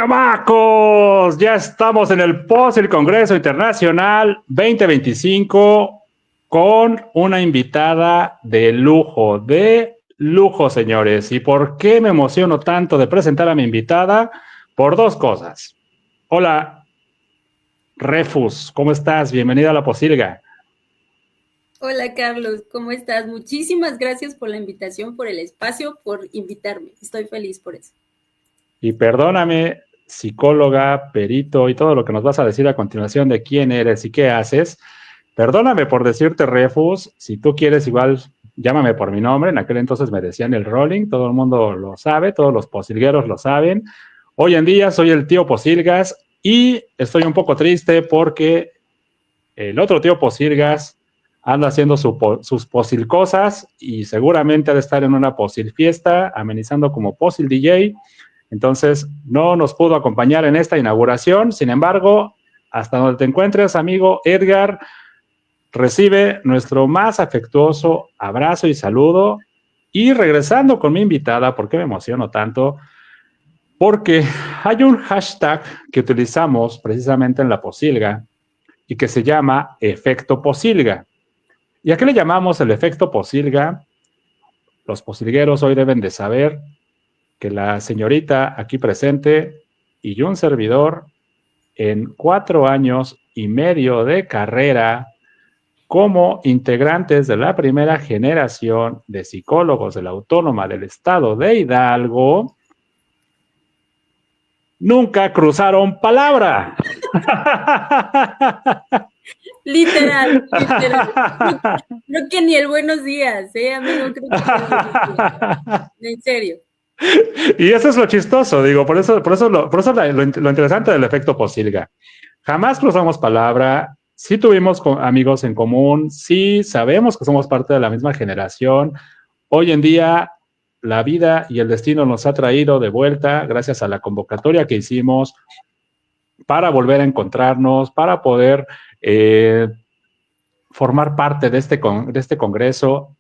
chamacos, ya estamos en el post del Congreso Internacional 2025 con una invitada de lujo, señores. ¿Y por qué me emociono tanto de presentar a mi invitada? Por dos cosas. Hola, Refus, ¿cómo estás? Bienvenida a La Posilga. Hola Carlos, ¿cómo estás? Muchísimas gracias por la invitación, por el espacio, por invitarme. Estoy feliz por eso. Y perdóname, psicóloga, perito y todo lo que nos vas a decir a continuación de quién eres y qué haces. Perdóname por decirte Refus, si tú quieres igual llámame por mi nombre, en aquel entonces me decían el Rolling, todo el mundo lo sabe, todos los posilgueros lo saben. Hoy en día soy el tío Posilgas y estoy un poco triste porque el otro tío Posilgas anda haciendo sus posilcosas y seguramente ha de estar en una posil fiesta, amenizando como posil DJ. Entonces, no nos pudo acompañar en esta inauguración. Sin embargo, hasta donde te encuentres, amigo Edgar, recibe nuestro más afectuoso abrazo y saludo. Y regresando con mi invitada, ¿por qué me emociono tanto? Porque hay un hashtag que utilizamos precisamente en la Posilga y que se llama efecto Posilga. ¿Y a qué le llamamos el efecto Posilga? Los posilgueros hoy deben de saber que la señorita aquí presente y un servidor en 4 años y medio de carrera como integrantes de la primera generación de psicólogos de la Autónoma del Estado de Hidalgo, nunca cruzaron palabra. Literal, literal. Creo que ni el buenos días, amigo, creo que ni el buenos días. En serio. Y eso es lo chistoso, digo, por eso lo interesante del efecto Posilga. Jamás cruzamos palabra, sí tuvimos amigos en común, sí sabemos que somos parte de la misma generación. Hoy en día la vida y el destino nos ha traído de vuelta gracias a la convocatoria que hicimos para volver a encontrarnos, para poder formar parte de este congreso.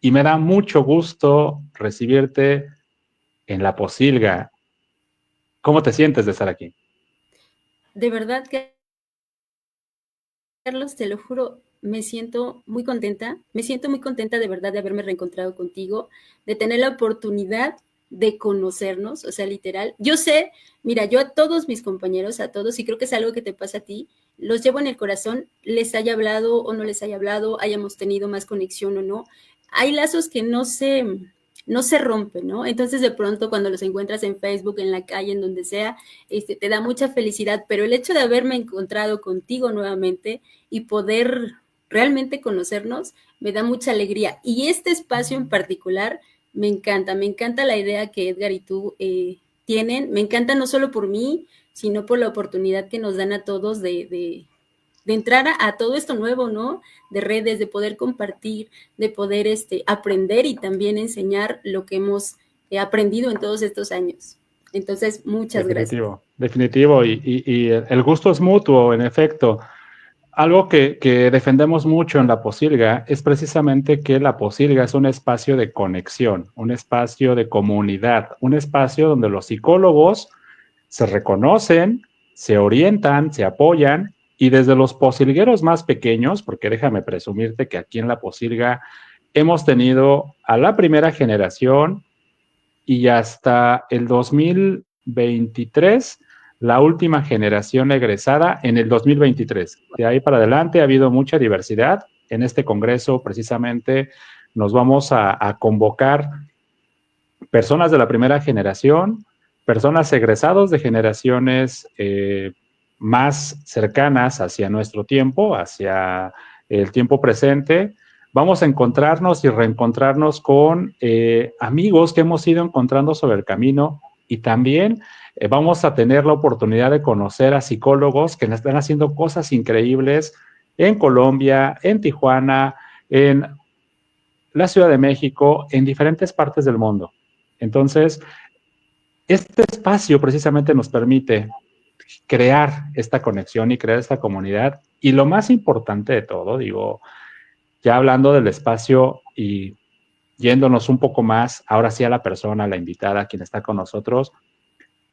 Y me da mucho gusto recibirte en La Posilga. ¿Cómo te sientes de estar aquí? De verdad, Carlos, te lo juro, me siento muy contenta de verdad de haberme reencontrado contigo, de tener la oportunidad de conocernos, o sea, literal. Yo sé, mira, yo a todos mis compañeros, a todos, y creo que es algo que te pasa a ti, los llevo en el corazón, les haya hablado o no les haya hablado, hayamos tenido más conexión o no. Hay lazos que no se rompen, ¿no? Entonces de pronto cuando los encuentras en Facebook, en la calle, en donde sea, te da mucha felicidad, pero el hecho de haberme encontrado contigo nuevamente y poder realmente conocernos me da mucha alegría. Y este espacio en particular me encanta la idea que Edgar y tú tienen, me encanta no solo por mí, sino por la oportunidad que nos dan a todos de entrar a todo esto nuevo, ¿no? De redes, de poder compartir, de poder aprender y también enseñar lo que hemos aprendido en todos estos años. Entonces, muchas gracias. Definitivo, definitivo. Y el gusto es mutuo, en efecto. Algo que defendemos mucho en la Posilga es precisamente que la Posilga es un espacio de conexión, un espacio de comunidad, un espacio donde los psicólogos se reconocen, se orientan, se apoyan y desde los posilgueros más pequeños, porque déjame presumirte que aquí en la Posilga hemos tenido a la primera generación y hasta el 2023 la última generación egresada en el 2023. De ahí para adelante ha habido mucha diversidad. En este congreso precisamente nos vamos a convocar personas de la primera generación, personas egresados de generaciones más cercanas hacia nuestro tiempo, hacia el tiempo presente. Vamos a encontrarnos y reencontrarnos con amigos que hemos ido encontrando sobre el camino y también vamos a tener la oportunidad de conocer a psicólogos que están haciendo cosas increíbles en Colombia, en Tijuana, en la Ciudad de México, en diferentes partes del mundo. Entonces, este espacio precisamente nos permite crear esta conexión y crear esta comunidad. Y lo más importante de todo, digo, ya hablando del espacio y yéndonos un poco más, ahora sí a la persona, a la invitada, quien está con nosotros,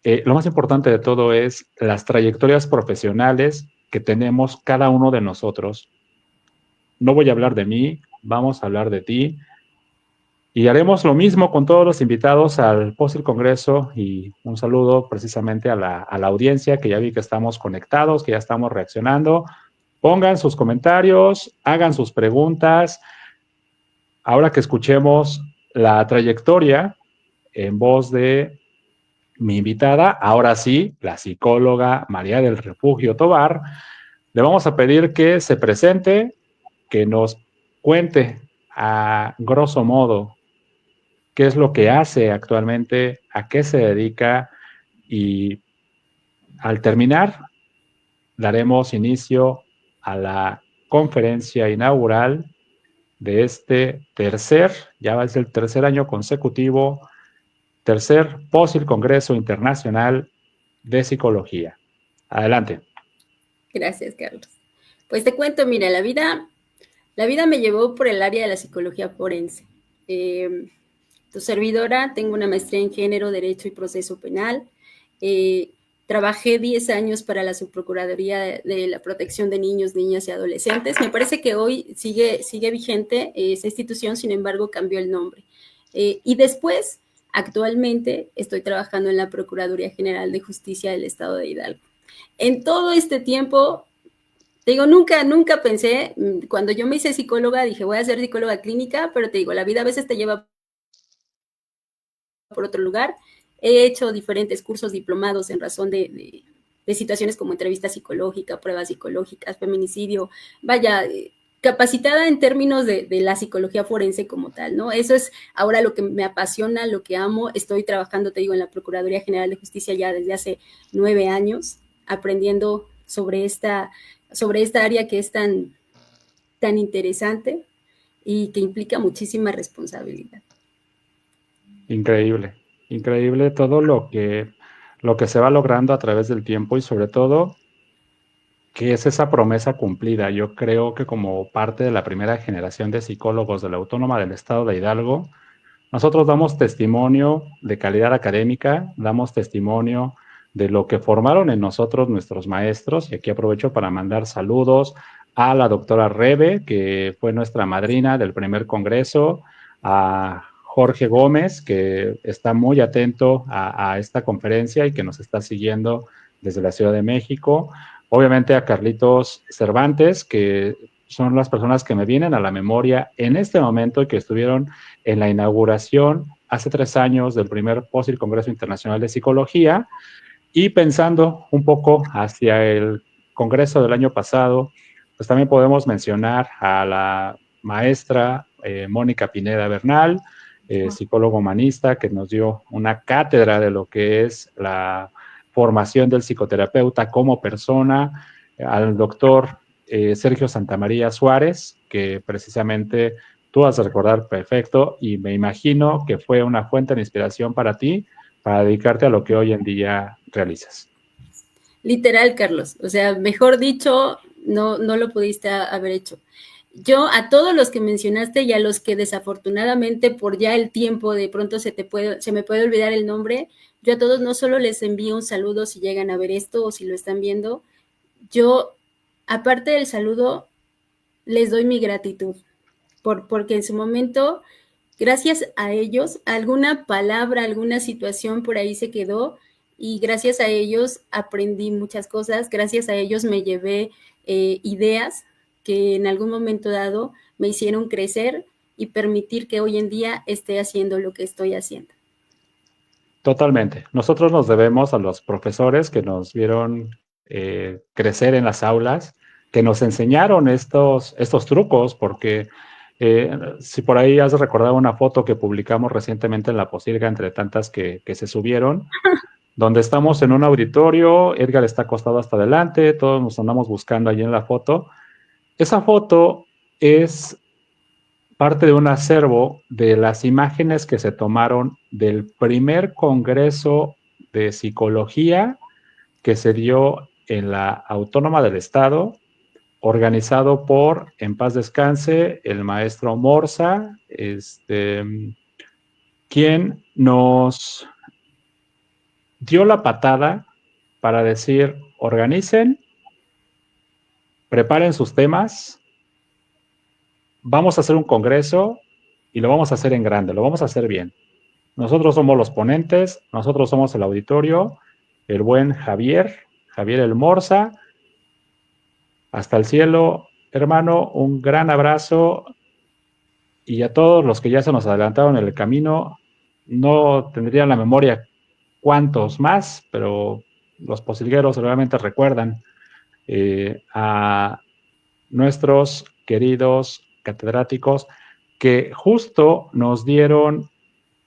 lo más importante de todo es las trayectorias profesionales que tenemos cada uno de nosotros. No voy a hablar de mí, vamos a hablar de ti. Y haremos lo mismo con todos los invitados al post del Congreso y un saludo precisamente a la audiencia, que ya vi que estamos conectados, que ya estamos reaccionando. Pongan sus comentarios, hagan sus preguntas. Ahora que escuchemos la trayectoria en voz de mi invitada, ahora sí, la psicóloga María del Refugio Tovar, le vamos a pedir que se presente, que nos cuente a grosso modo qué es lo que hace actualmente, a qué se dedica, y al terminar daremos inicio a la conferencia inaugural de este ya va a ser el tercer año consecutivo, tercer POSIL Congreso Internacional de Psicología. Adelante. Gracias, Carlos. Pues te cuento, mira, la vida me llevó por el área de la psicología forense. Tu servidora, tengo una maestría en género, derecho y proceso penal. Trabajé 10 años para la Subprocuraduría de la Protección de Niños, Niñas y Adolescentes. Me parece que hoy sigue vigente esa institución, sin embargo, cambió el nombre. Y después, actualmente, estoy trabajando en la Procuraduría General de Justicia del Estado de Hidalgo. En todo este tiempo, te digo, nunca pensé, cuando yo me hice psicóloga, dije, voy a ser psicóloga clínica, pero te digo, la vida a veces te lleva por otro lugar. He hecho diferentes cursos diplomados en razón de situaciones como entrevista psicológica, pruebas psicológicas, feminicidio, vaya, capacitada en términos de la psicología forense como tal, ¿no? Eso es ahora lo que me apasiona, lo que amo. Estoy trabajando, te digo, en la Procuraduría General de Justicia ya desde hace 9 años, aprendiendo sobre esta área que es tan interesante y que implica muchísima responsabilidad. Increíble, increíble todo lo que se va logrando a través del tiempo, y sobre todo que es esa promesa cumplida. Yo creo que como parte de la primera generación de psicólogos de la Autónoma del Estado de Hidalgo, nosotros damos testimonio de calidad académica, damos testimonio de lo que formaron en nosotros nuestros maestros, y aquí aprovecho para mandar saludos a la doctora Rebe, que fue nuestra madrina del primer congreso, a Jorge Gómez, que está muy atento a esta conferencia y que nos está siguiendo desde la Ciudad de México. Obviamente a Carlitos Cervantes, que son las personas que me vienen a la memoria en este momento y que estuvieron en la inauguración hace 3 años del primer POSIL Congreso Internacional de Psicología. Y pensando un poco hacia el congreso del año pasado, pues también podemos mencionar a la maestra Mónica Pineda Bernal, psicólogo humanista, que nos dio una cátedra de lo que es la formación del psicoterapeuta como persona, al doctor Sergio Santamaría Suárez, que precisamente tú vas a recordar perfecto, y me imagino que fue una fuente de inspiración para ti, para dedicarte a lo que hoy en día realizas. Literal, Carlos. O sea, mejor dicho, no lo pudiste haber hecho. Yo a todos los que mencionaste y a los que desafortunadamente por ya el tiempo de pronto se me puede olvidar el nombre, yo a todos no solo les envío un saludo si llegan a ver esto o si lo están viendo, yo aparte del saludo les doy mi gratitud porque en su momento, gracias a ellos, alguna palabra, alguna situación por ahí se quedó y gracias a ellos aprendí muchas cosas, gracias a ellos me llevé ideas que en algún momento dado me hicieron crecer y permitir que hoy en día esté haciendo lo que estoy haciendo. Totalmente. Nosotros nos debemos a los profesores que nos vieron crecer en las aulas, que nos enseñaron estos trucos, porque si por ahí has recordado una foto que publicamos recientemente en la Posilga, entre tantas que se subieron, donde estamos en un auditorio, Edgar está acostado hasta adelante, todos nos andamos buscando allí en la foto. Esa foto es parte de un acervo de las imágenes que se tomaron del primer congreso de psicología que se dio en la Autónoma del Estado, organizado por, en paz descanse, el maestro Morza, quien nos dio la patada para decir, organicen, preparen sus temas, vamos a hacer un congreso y lo vamos a hacer en grande, lo vamos a hacer bien. Nosotros somos los ponentes, nosotros somos el auditorio, el buen Javier El Morza. Hasta el cielo, hermano, un gran abrazo, y a todos los que ya se nos adelantaron en el camino, no tendría la memoria cuántos más, pero los posilgueros realmente recuerdan a nuestros queridos catedráticos que justo nos dieron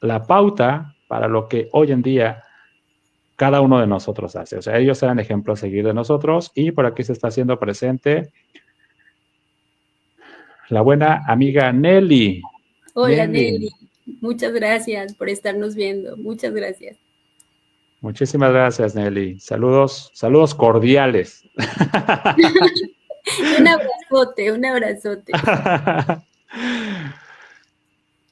la pauta para lo que hoy en día cada uno de nosotros hace. O sea, ellos eran ejemplo a seguir de nosotros, y por aquí se está haciendo presente la buena amiga Nelly. Hola Nelly, muchas gracias por estarnos viendo, muchas gracias. Muchísimas gracias, Nelly. Saludos, saludos cordiales. Un abrazote, un abrazote.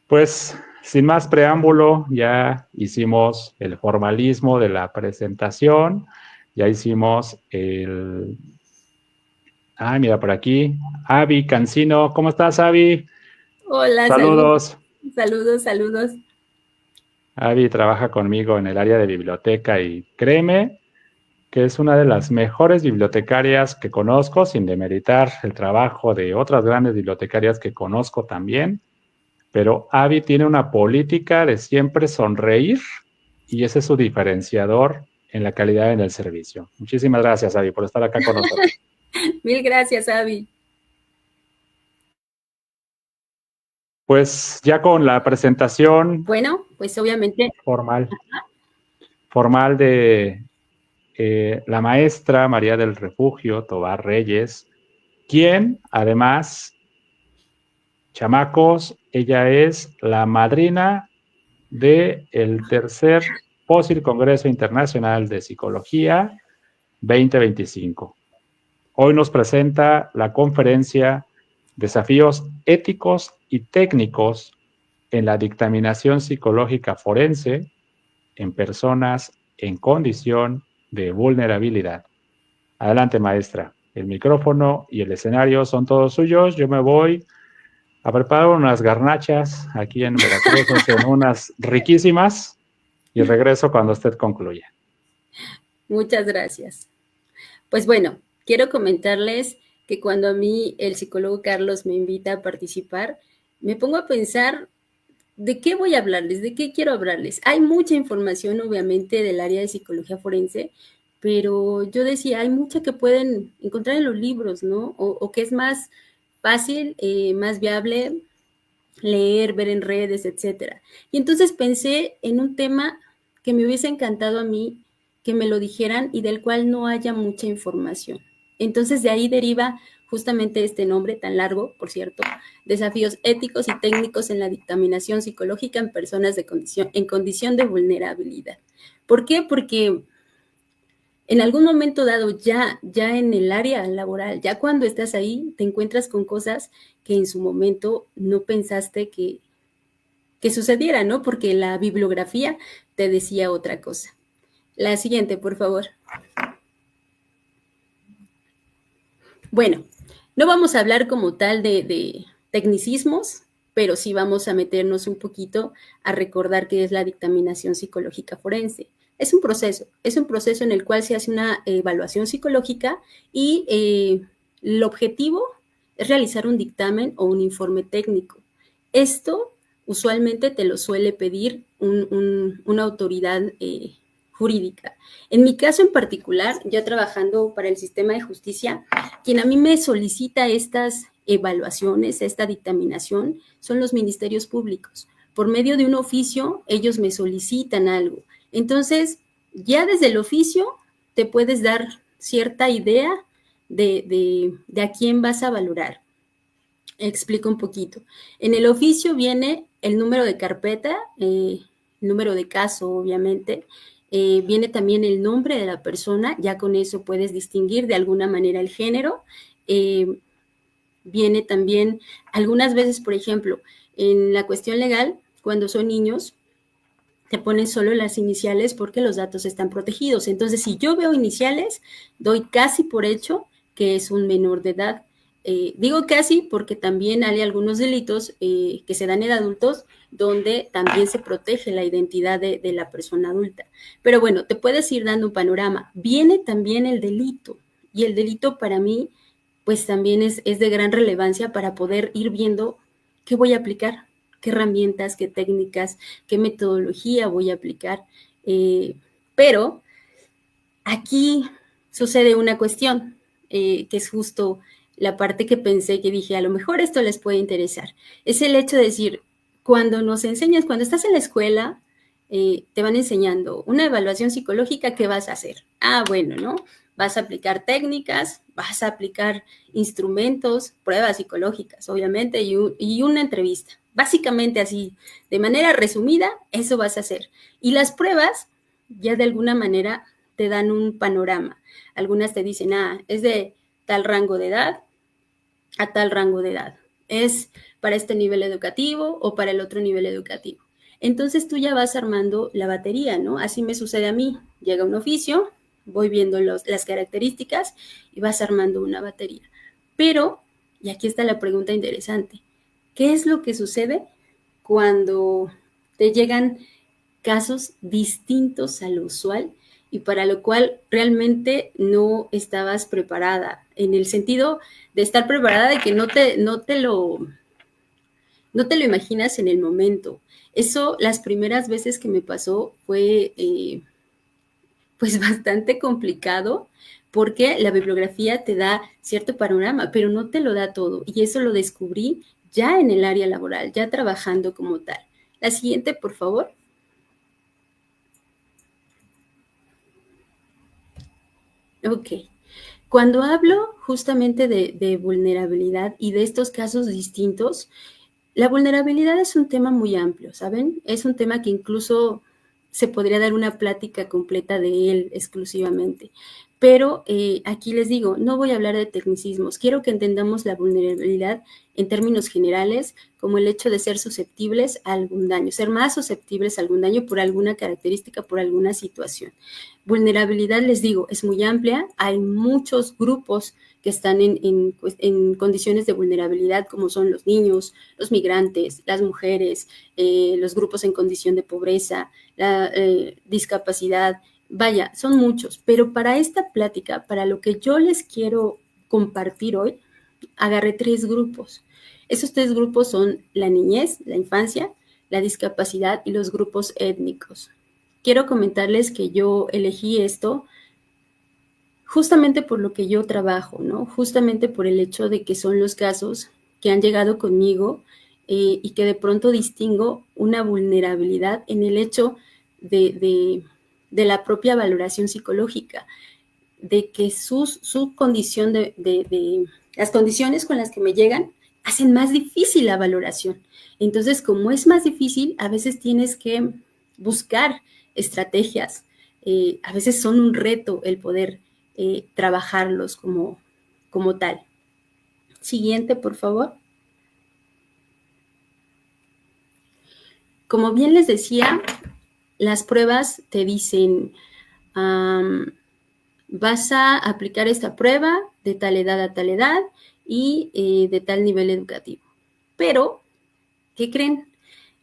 Pues, sin más preámbulo, ya hicimos el formalismo de la presentación, ya hicimos el... Ah, mira, por aquí, Avi Cancino. ¿Cómo estás, Avi? Hola, saludos. Saludos, saludos. Avi trabaja conmigo en el área de biblioteca y créeme que es una de las mejores bibliotecarias que conozco, sin demeritar el trabajo de otras grandes bibliotecarias que conozco también, pero Avi tiene una política de siempre sonreír, y ese es su diferenciador en la calidad en el servicio. Muchísimas gracias, Avi, por estar acá con nosotros. Mil gracias, Avi. Pues ya con la presentación. Bueno, pues obviamente. Formal de la maestra María del Refugio Tobar Reyes, quien además, chamacos, ella es la madrina del tercer POSIL Congreso Internacional de Psicología 2025. Hoy nos presenta la conferencia Desafíos éticos y técnicos en la dictaminación psicológica forense en personas en condición de vulnerabilidad. Adelante, maestra. El micrófono y el escenario son todos suyos. Yo me voy a preparar unas garnachas aquí en Veracruz, son unas riquísimas, y regreso cuando usted concluya. Muchas gracias. Pues bueno, quiero comentarles que cuando a mí el psicólogo Carlos me invita a participar, me pongo a pensar de qué voy a hablarles, de qué quiero hablarles. Hay mucha información, obviamente, del área de psicología forense, pero yo decía, hay mucha que pueden encontrar en los libros, ¿no? O que es más fácil, más viable leer, ver en redes, etcétera. Y entonces pensé en un tema que me hubiese encantado a mí que me lo dijeran y del cual no haya mucha información. Entonces de ahí deriva justamente este nombre tan largo, por cierto, desafíos éticos y técnicos en la dictaminación psicológica en personas en condición de vulnerabilidad. ¿Por qué? Porque en algún momento dado, ya en el área laboral, ya cuando estás ahí, te encuentras con cosas que en su momento no pensaste que sucediera, ¿no? Porque la bibliografía te decía otra cosa. La siguiente, por favor. Bueno, no vamos a hablar como tal de tecnicismos, pero sí vamos a meternos un poquito a recordar qué es la dictaminación psicológica forense. Es un proceso en el cual se hace una evaluación psicológica y el objetivo es realizar un dictamen o un informe técnico. Esto usualmente te lo suele pedir una autoridad jurídica. En mi caso en particular, yo trabajando para el sistema de justicia, quien a mí me solicita estas evaluaciones, esta dictaminación, son los ministerios públicos. Por medio de un oficio, ellos me solicitan algo. Entonces, ya desde el oficio te puedes dar cierta idea de a quién vas a valorar. Explico un poquito. En el oficio viene el número de carpeta, número de caso, obviamente. Viene también el nombre de la persona, ya con eso puedes distinguir de alguna manera el género. Viene también, algunas veces, por ejemplo, en la cuestión legal, cuando son niños, te ponen solo las iniciales porque los datos están protegidos. Entonces, si yo veo iniciales, doy casi por hecho que es un menor de edad. Digo casi porque también hay algunos delitos que se dan en adultos donde también se protege la identidad de la persona adulta. Pero bueno, te puedes ir dando un panorama. Viene también el delito, y el delito para mí, pues también es de gran relevancia para poder ir viendo qué voy a aplicar, qué herramientas, qué técnicas, qué metodología voy a aplicar. Pero aquí sucede una cuestión, que es justo la parte que pensé, que dije, a lo mejor esto les puede interesar. Es el hecho de decir, cuando nos enseñas, cuando estás en la escuela, te van enseñando una evaluación psicológica, ¿qué vas a hacer? Ah, bueno, ¿no? Vas a aplicar técnicas, vas a aplicar instrumentos, pruebas psicológicas, obviamente, y una entrevista. Básicamente así, de manera resumida, eso vas a hacer. Y las pruebas, ya de alguna manera, te dan un panorama. Algunas te dicen, es de tal rango de edad a tal rango de edad. Es para este nivel educativo o para el otro nivel educativo. Entonces tú ya vas armando la batería, ¿no? Así me sucede a mí. Llega un oficio, voy viendo las características y vas armando una batería. Pero, y aquí está la pregunta interesante, ¿qué es lo que sucede cuando te llegan casos distintos al usual y para lo cual realmente no estabas preparada, en el sentido de estar preparada de que no te lo imaginas en el momento? Eso, las primeras veces que me pasó fue pues bastante complicado, porque la bibliografía te da cierto panorama, pero no te lo da todo, y eso lo descubrí ya en el área laboral, ya trabajando como tal. La siguiente, por favor. Ok. Cuando hablo justamente de vulnerabilidad y de estos casos distintos, la vulnerabilidad es un tema muy amplio, ¿saben? Es un tema que incluso se podría dar una plática completa de él exclusivamente. Pero aquí les digo, no voy a hablar de tecnicismos. Quiero que entendamos la vulnerabilidad en términos generales como el hecho de ser susceptibles a algún daño, ser más susceptibles a algún daño por alguna característica, por alguna situación. Vulnerabilidad, les digo, es muy amplia. Hay muchos grupos que están en condiciones de vulnerabilidad, como son los niños, los migrantes, las mujeres, los grupos en condición de pobreza, la discapacidad. Vaya, son muchos, pero para esta plática, para lo que yo les quiero compartir hoy, agarré 3 grupos. Esos 3 grupos son la niñez, la infancia, la discapacidad y los grupos étnicos. Quiero comentarles que yo elegí esto justamente por lo que yo trabajo, ¿no? Justamente por el hecho de que son los casos que han llegado conmigo, y que de pronto distingo una vulnerabilidad en el hecho de la propia valoración psicológica, de que su condición las condiciones con las que me llegan hacen más difícil la valoración. Entonces, como es más difícil, a veces tienes que buscar estrategias. A veces son un reto el poder trabajarlos como tal. Siguiente, por favor. Como bien les decía, las pruebas te dicen, vas a aplicar esta prueba de tal edad a tal edad y de tal nivel educativo. Pero, ¿qué creen?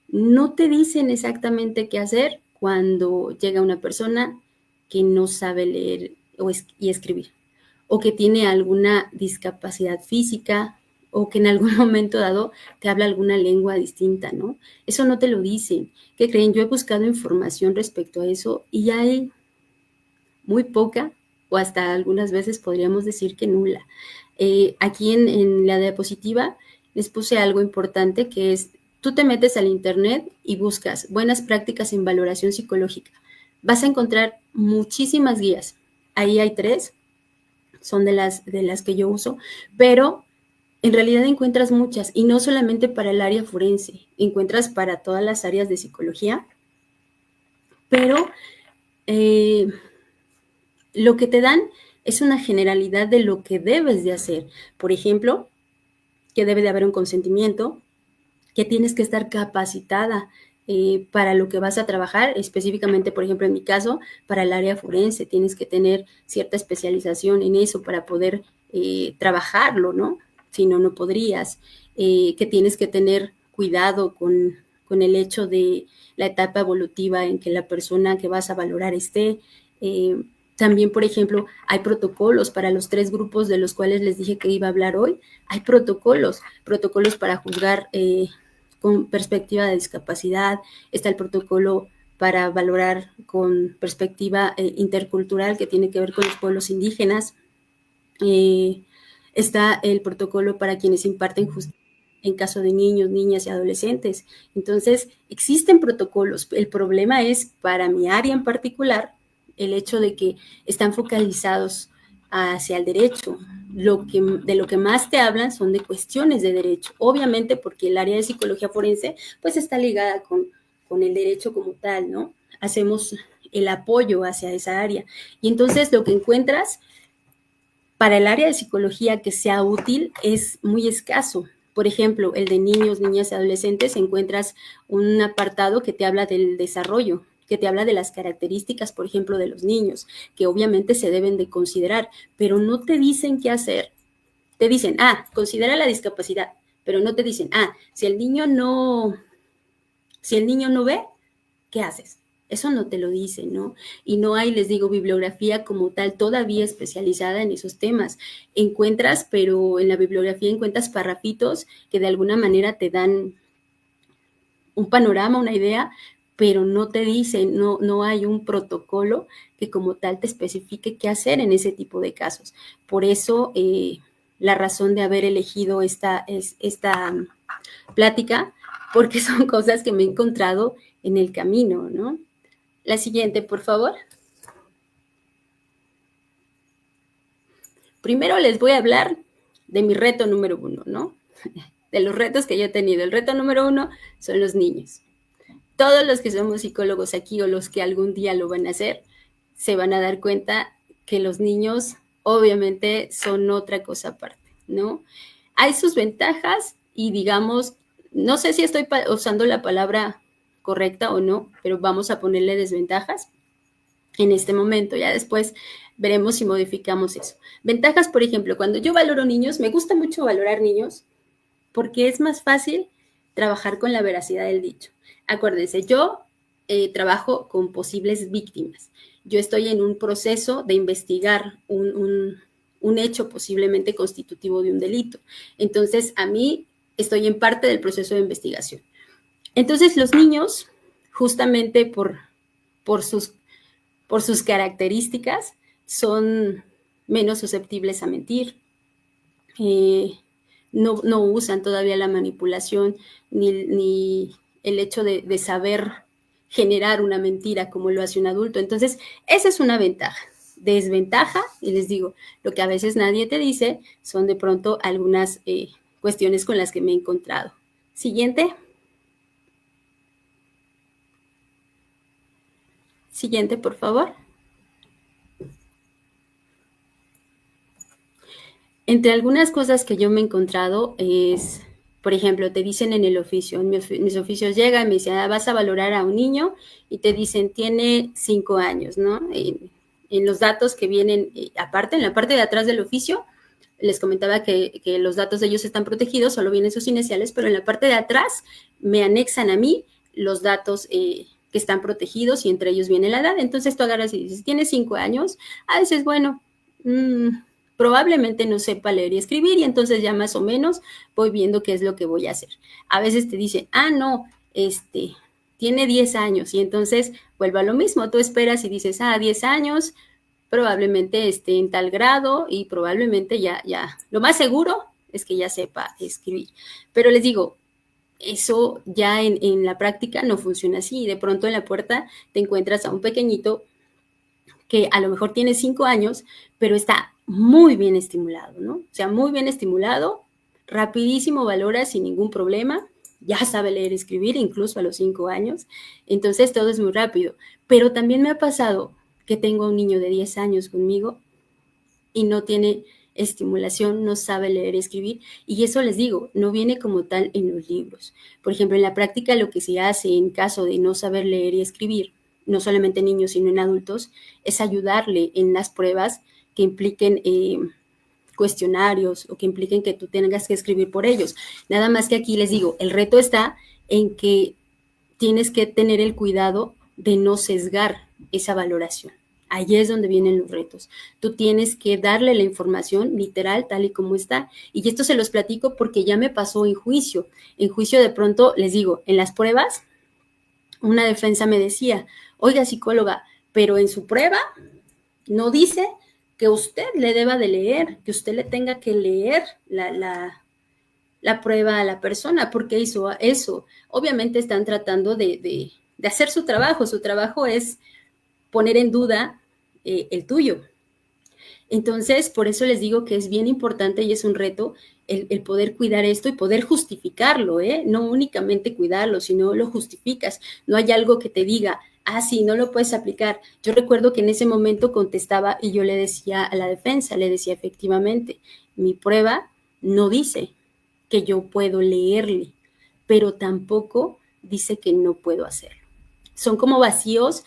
No te dicen exactamente qué hacer cuando llega una persona que no sabe leer y escribir, o que tiene alguna discapacidad física, o que en algún momento dado te habla alguna lengua distinta, ¿no? Eso no te lo dicen. ¿Qué creen? Yo he buscado información respecto a eso y hay muy poca, o hasta algunas veces podríamos decir que nula. Aquí en la diapositiva les puse algo importante, que es, tú te metes al internet y buscas buenas prácticas en valoración psicológica. Vas a encontrar muchísimas guías. Ahí hay 3, son de las que yo uso, pero en realidad encuentras muchas, y no solamente para el área forense, encuentras para todas las áreas de psicología, pero lo que te dan es una generalidad de lo que debes de hacer. Por ejemplo, que debe de haber un consentimiento, que tienes que estar capacitada para lo que vas a trabajar, específicamente, por ejemplo, en mi caso, para el área forense, tienes que tener cierta especialización en eso para poder trabajarlo, ¿no? Si no, no podrías. Que tienes que tener cuidado con el hecho de la etapa evolutiva en que la persona que vas a valorar esté. También, por ejemplo, hay protocolos para los 3 grupos de los cuales les dije que iba a hablar hoy. Hay protocolos para juzgar con perspectiva de discapacidad. Está el protocolo para valorar con perspectiva intercultural que tiene que ver con los pueblos indígenas. Está el protocolo para quienes imparten justicia en caso de niños, niñas y adolescentes. Entonces, existen protocolos. El problema es, para mi área en particular, el hecho de que están focalizados hacia el derecho. De lo que más te hablan son de cuestiones de derecho. Obviamente, porque el área de psicología forense, pues está ligada con el derecho como tal, ¿no? Hacemos el apoyo hacia esa área. Y entonces lo que encuentras para el área de psicología que sea útil es muy escaso. Por ejemplo, el de niños, niñas y adolescentes, encuentras un apartado que te habla del desarrollo, que te habla de las características, por ejemplo, de los niños, que obviamente se deben de considerar, pero no te dicen qué hacer. Te dicen, considera la discapacidad, pero no te dicen, si el niño no ve, ¿qué haces? Eso no te lo dicen, ¿no? Y no hay, les digo, bibliografía como tal todavía especializada en esos temas. Encuentras, pero en la bibliografía encuentras parrafitos que de alguna manera te dan un panorama, una idea, pero no te dicen, no hay un protocolo que como tal te especifique qué hacer en ese tipo de casos. Por eso, la razón de haber elegido esta plática, porque son cosas que me he encontrado en el camino, ¿no? La siguiente, por favor. Primero les voy a hablar de mi reto número 1, ¿no? De los retos que yo he tenido. El reto número 1 son los niños. Todos los que somos psicólogos aquí o los que algún día lo van a hacer, se van a dar cuenta que los niños obviamente son otra cosa aparte, ¿no? Hay sus ventajas y digamos, no sé si estoy usando la palabra correcta o no, pero vamos a ponerle desventajas en este momento. Ya después veremos si modificamos eso. Ventajas, por ejemplo, cuando yo valoro niños, me gusta mucho valorar niños porque es más fácil trabajar con la veracidad del dicho. Acuérdense, yo trabajo con posibles víctimas. Yo estoy en un proceso de investigar un hecho posiblemente constitutivo de un delito. Entonces, a mí estoy en parte del proceso de investigación. Entonces, los niños, justamente por sus características, son menos susceptibles a mentir. No usan todavía la manipulación ni el hecho de saber generar una mentira como lo hace un adulto. Entonces, esa es una ventaja. Desventaja, y les digo, lo que a veces nadie te dice son de pronto algunas cuestiones con las que me he encontrado. Siguiente. Siguiente, por favor. Entre algunas cosas que yo me he encontrado es, por ejemplo, te dicen en el oficio, en mis oficios llega y me dicen, vas a valorar a un niño y te dicen, tiene 5 años, ¿no? En los datos que vienen, aparte, en la parte de atrás del oficio, les comentaba que los datos de ellos están protegidos, solo vienen sus iniciales, pero en la parte de atrás me anexan a mí los datos que están protegidos y entre ellos viene la edad. Entonces tú agarras y dices, tiene 5 años, dices, bueno, probablemente no sepa leer y escribir y entonces ya más o menos voy viendo qué es lo que voy a hacer. A veces te dicen, no, tiene 10 años y entonces vuelvo a lo mismo, tú esperas y dices, 10 años, probablemente esté en tal grado y probablemente ya, lo más seguro es que ya sepa escribir. Pero les digo, eso ya en la práctica no funciona así. De pronto en la puerta te encuentras a un pequeñito que a lo mejor tiene 5 años, pero está muy bien estimulado, ¿no? O sea, muy bien estimulado, rapidísimo valora sin ningún problema, ya sabe leer y escribir, incluso a los 5 años, entonces todo es muy rápido. Pero también me ha pasado que tengo a un niño de 10 años conmigo y no tiene estimulación, no sabe leer y escribir, y eso les digo, no viene como tal en los libros. Por ejemplo, en la práctica lo que se hace en caso de no saber leer y escribir, no solamente en niños, sino en adultos, es ayudarle en las pruebas que impliquen cuestionarios o que impliquen que tú tengas que escribir por ellos. Nada más que aquí les digo, el reto está en que tienes que tener el cuidado de no sesgar esa valoración. Ahí es donde vienen los retos. Tú tienes que darle la información literal, tal y como está. Y esto se los platico porque ya me pasó en juicio. En juicio de pronto, les digo, en las pruebas, una defensa me decía, oiga, psicóloga, pero en su prueba no dice que usted le deba de leer, que usted le tenga que leer la prueba a la persona, porque hizo eso. Obviamente están tratando de hacer su trabajo. Su trabajo es poner en duda el tuyo. Entonces, por eso les digo que es bien importante y es un reto el poder cuidar esto y poder justificarlo, ¿eh? No únicamente cuidarlo, sino lo justificas. No hay algo que te diga, ah, sí, no lo puedes aplicar. Yo recuerdo que en ese momento contestaba y yo le decía a la defensa, le decía efectivamente, mi prueba no dice que yo puedo leerle, pero tampoco dice que no puedo hacerlo. Son como vacíos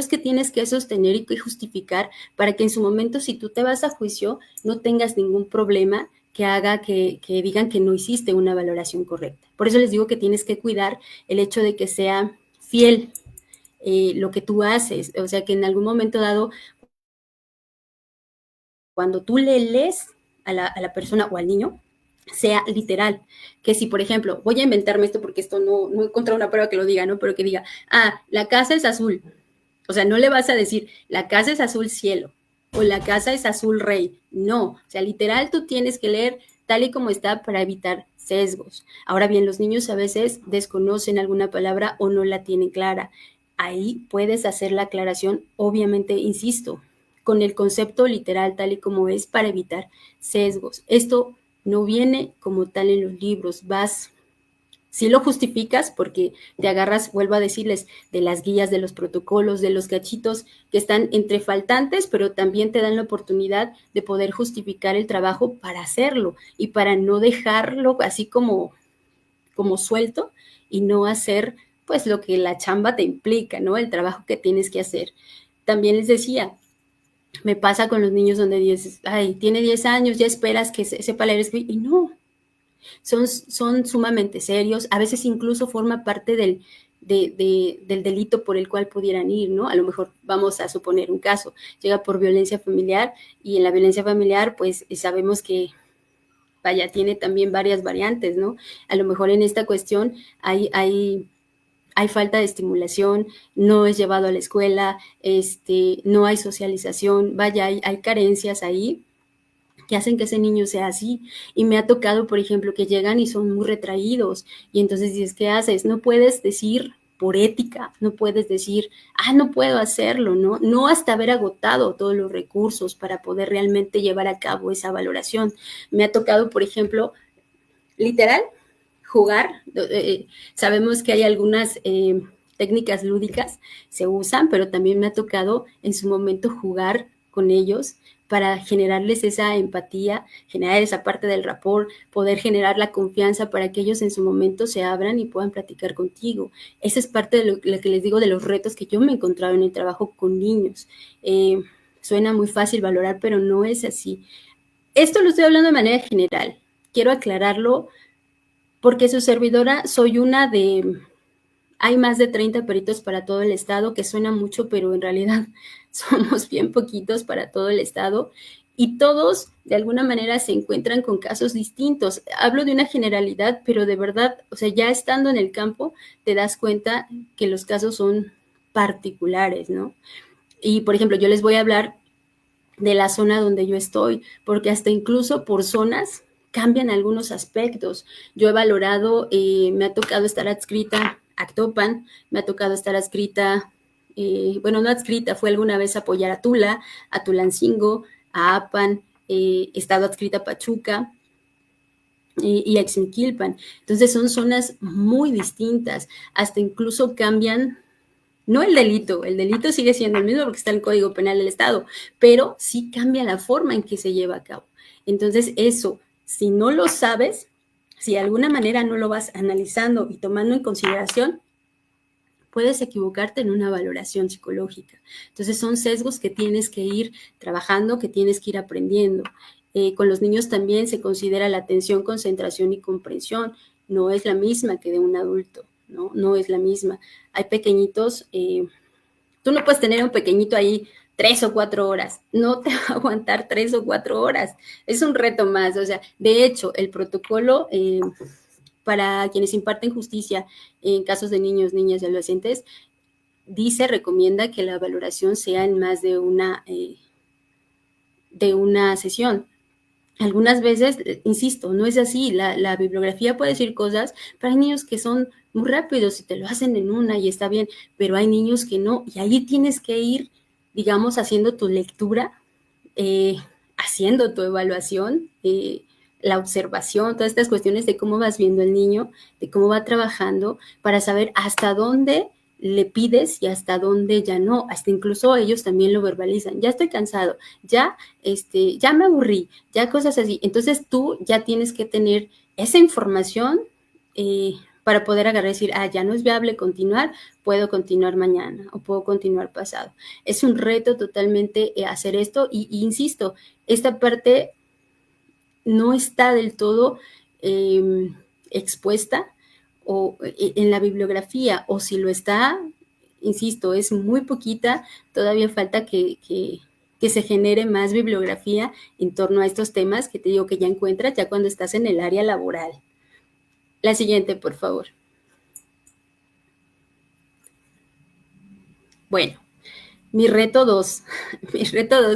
que tienes que sostener y que justificar para que en su momento, si tú te vas a juicio, no tengas ningún problema que haga que digan que no hiciste una valoración correcta. Por eso les digo que tienes que cuidar el hecho de que sea fiel lo que tú haces, o sea, que en algún momento dado, cuando tú le lees a la persona o al niño, sea literal, que si por ejemplo, voy a inventarme esto porque esto no he encontrado una prueba que lo diga, ¿no? Pero que diga, ah, la casa es azul, o sea, no le vas a decir, la casa es azul cielo, o la casa es azul rey, no, o sea, literal tú tienes que leer tal y como está para evitar sesgos. Ahora bien, los niños a veces desconocen alguna palabra o no la tienen clara, ahí puedes hacer la aclaración, obviamente, insisto, con el concepto literal tal y como es para evitar sesgos. Esto no viene como tal en los libros, sí lo justificas porque te agarras, vuelvo a decirles, de las guías, de los protocolos, de los cachitos que están entre faltantes, pero también te dan la oportunidad de poder justificar el trabajo para hacerlo y para no dejarlo así como suelto y no hacer pues lo que la chamba te implica, ¿no? El trabajo que tienes que hacer. También les decía, me pasa con los niños donde dices, ay, tiene 10 años, ya esperas que sepa leer y escribir, y no, son sumamente serios, a veces incluso forma parte del delito por el cual pudieran ir, ¿no? A lo mejor vamos a suponer un caso, llega por violencia familiar y en la violencia familiar pues sabemos que vaya, tiene también varias variantes, ¿no? A lo mejor en esta cuestión hay falta de estimulación, no es llevado a la escuela, no hay socialización, vaya, hay carencias ahí que hacen que ese niño sea así. Y me ha tocado, por ejemplo, que llegan y son muy retraídos. Y entonces dices, ¿qué haces? No puedes decir por ética, no puedes decir, no puedo hacerlo, ¿no? No hasta haber agotado todos los recursos para poder realmente llevar a cabo esa valoración. Me ha tocado, por ejemplo, literal, jugar. Sabemos que hay algunas técnicas lúdicas, se usan, pero también me ha tocado en su momento jugar con ellos para generarles esa empatía, generar esa parte del rapport, poder generar la confianza para que ellos en su momento se abran y puedan platicar contigo. Esa es parte de lo que les digo de los retos que yo me he encontrado en el trabajo con niños. Suena muy fácil valorar, pero no es así. Esto lo estoy hablando de manera general. Quiero aclararlo porque su servidora soy una de... Hay más de 30 peritos para todo el estado, que suena mucho, pero en realidad somos bien poquitos para todo el estado. Y todos, de alguna manera, se encuentran con casos distintos. Hablo de una generalidad, pero de verdad, o sea, ya estando en el campo, te das cuenta que los casos son particulares, ¿no? Y, por ejemplo, yo les voy a hablar de la zona donde yo estoy, porque hasta incluso por zonas cambian algunos aspectos. Yo he valorado, me ha tocado estar adscrita a Actopan, me ha tocado estar adscrita, bueno, no adscrita, fue alguna vez apoyar a Tula, a Tulancingo, a Apan, he estado adscrita a Pachuca y a Ixmiquilpan. Entonces son zonas muy distintas, hasta incluso cambian. No el delito sigue siendo el mismo porque está en el Código Penal del Estado, pero sí cambia la forma en que se lleva a cabo. Entonces eso, si no lo sabes, si de alguna manera no lo vas analizando y tomando en consideración, puedes equivocarte en una valoración psicológica. Entonces son sesgos que tienes que ir trabajando, que tienes que ir aprendiendo. Con los niños también se considera la atención, concentración y comprensión. No es la misma que de un adulto, ¿no? No es la misma. Hay pequeñitos, tú no puedes tener a un pequeñito ahí 3 o 4 horas, no te va a aguantar 3 o 4 horas, es un reto más, o sea, de hecho, el protocolo para quienes imparten justicia en casos de niños, niñas y adolescentes, recomienda que la valoración sea en más de una sesión. Algunas veces, insisto, no es así, la bibliografía puede decir cosas, pero hay niños que son muy rápidos y te lo hacen en una y está bien, pero hay niños que no, y ahí tienes que ir, digamos, haciendo tu lectura, haciendo tu evaluación, la observación, todas estas cuestiones de cómo vas viendo al niño, de cómo va trabajando, para saber hasta dónde le pides y hasta dónde ya no, hasta incluso ellos también lo verbalizan, ya estoy cansado, ya me aburrí, ya cosas así. Entonces tú ya tienes que tener esa información para poder agarrar y decir, ya no es viable continuar, puedo continuar mañana o puedo continuar pasado. Es un reto totalmente hacer esto y insisto, esta parte no está del todo expuesta o en la bibliografía, o si lo está, insisto, es muy poquita, todavía falta que se genere más bibliografía en torno a estos temas que te digo que ya encuentras ya cuando estás en el área laboral. La siguiente, por favor. Bueno, mi reto 2,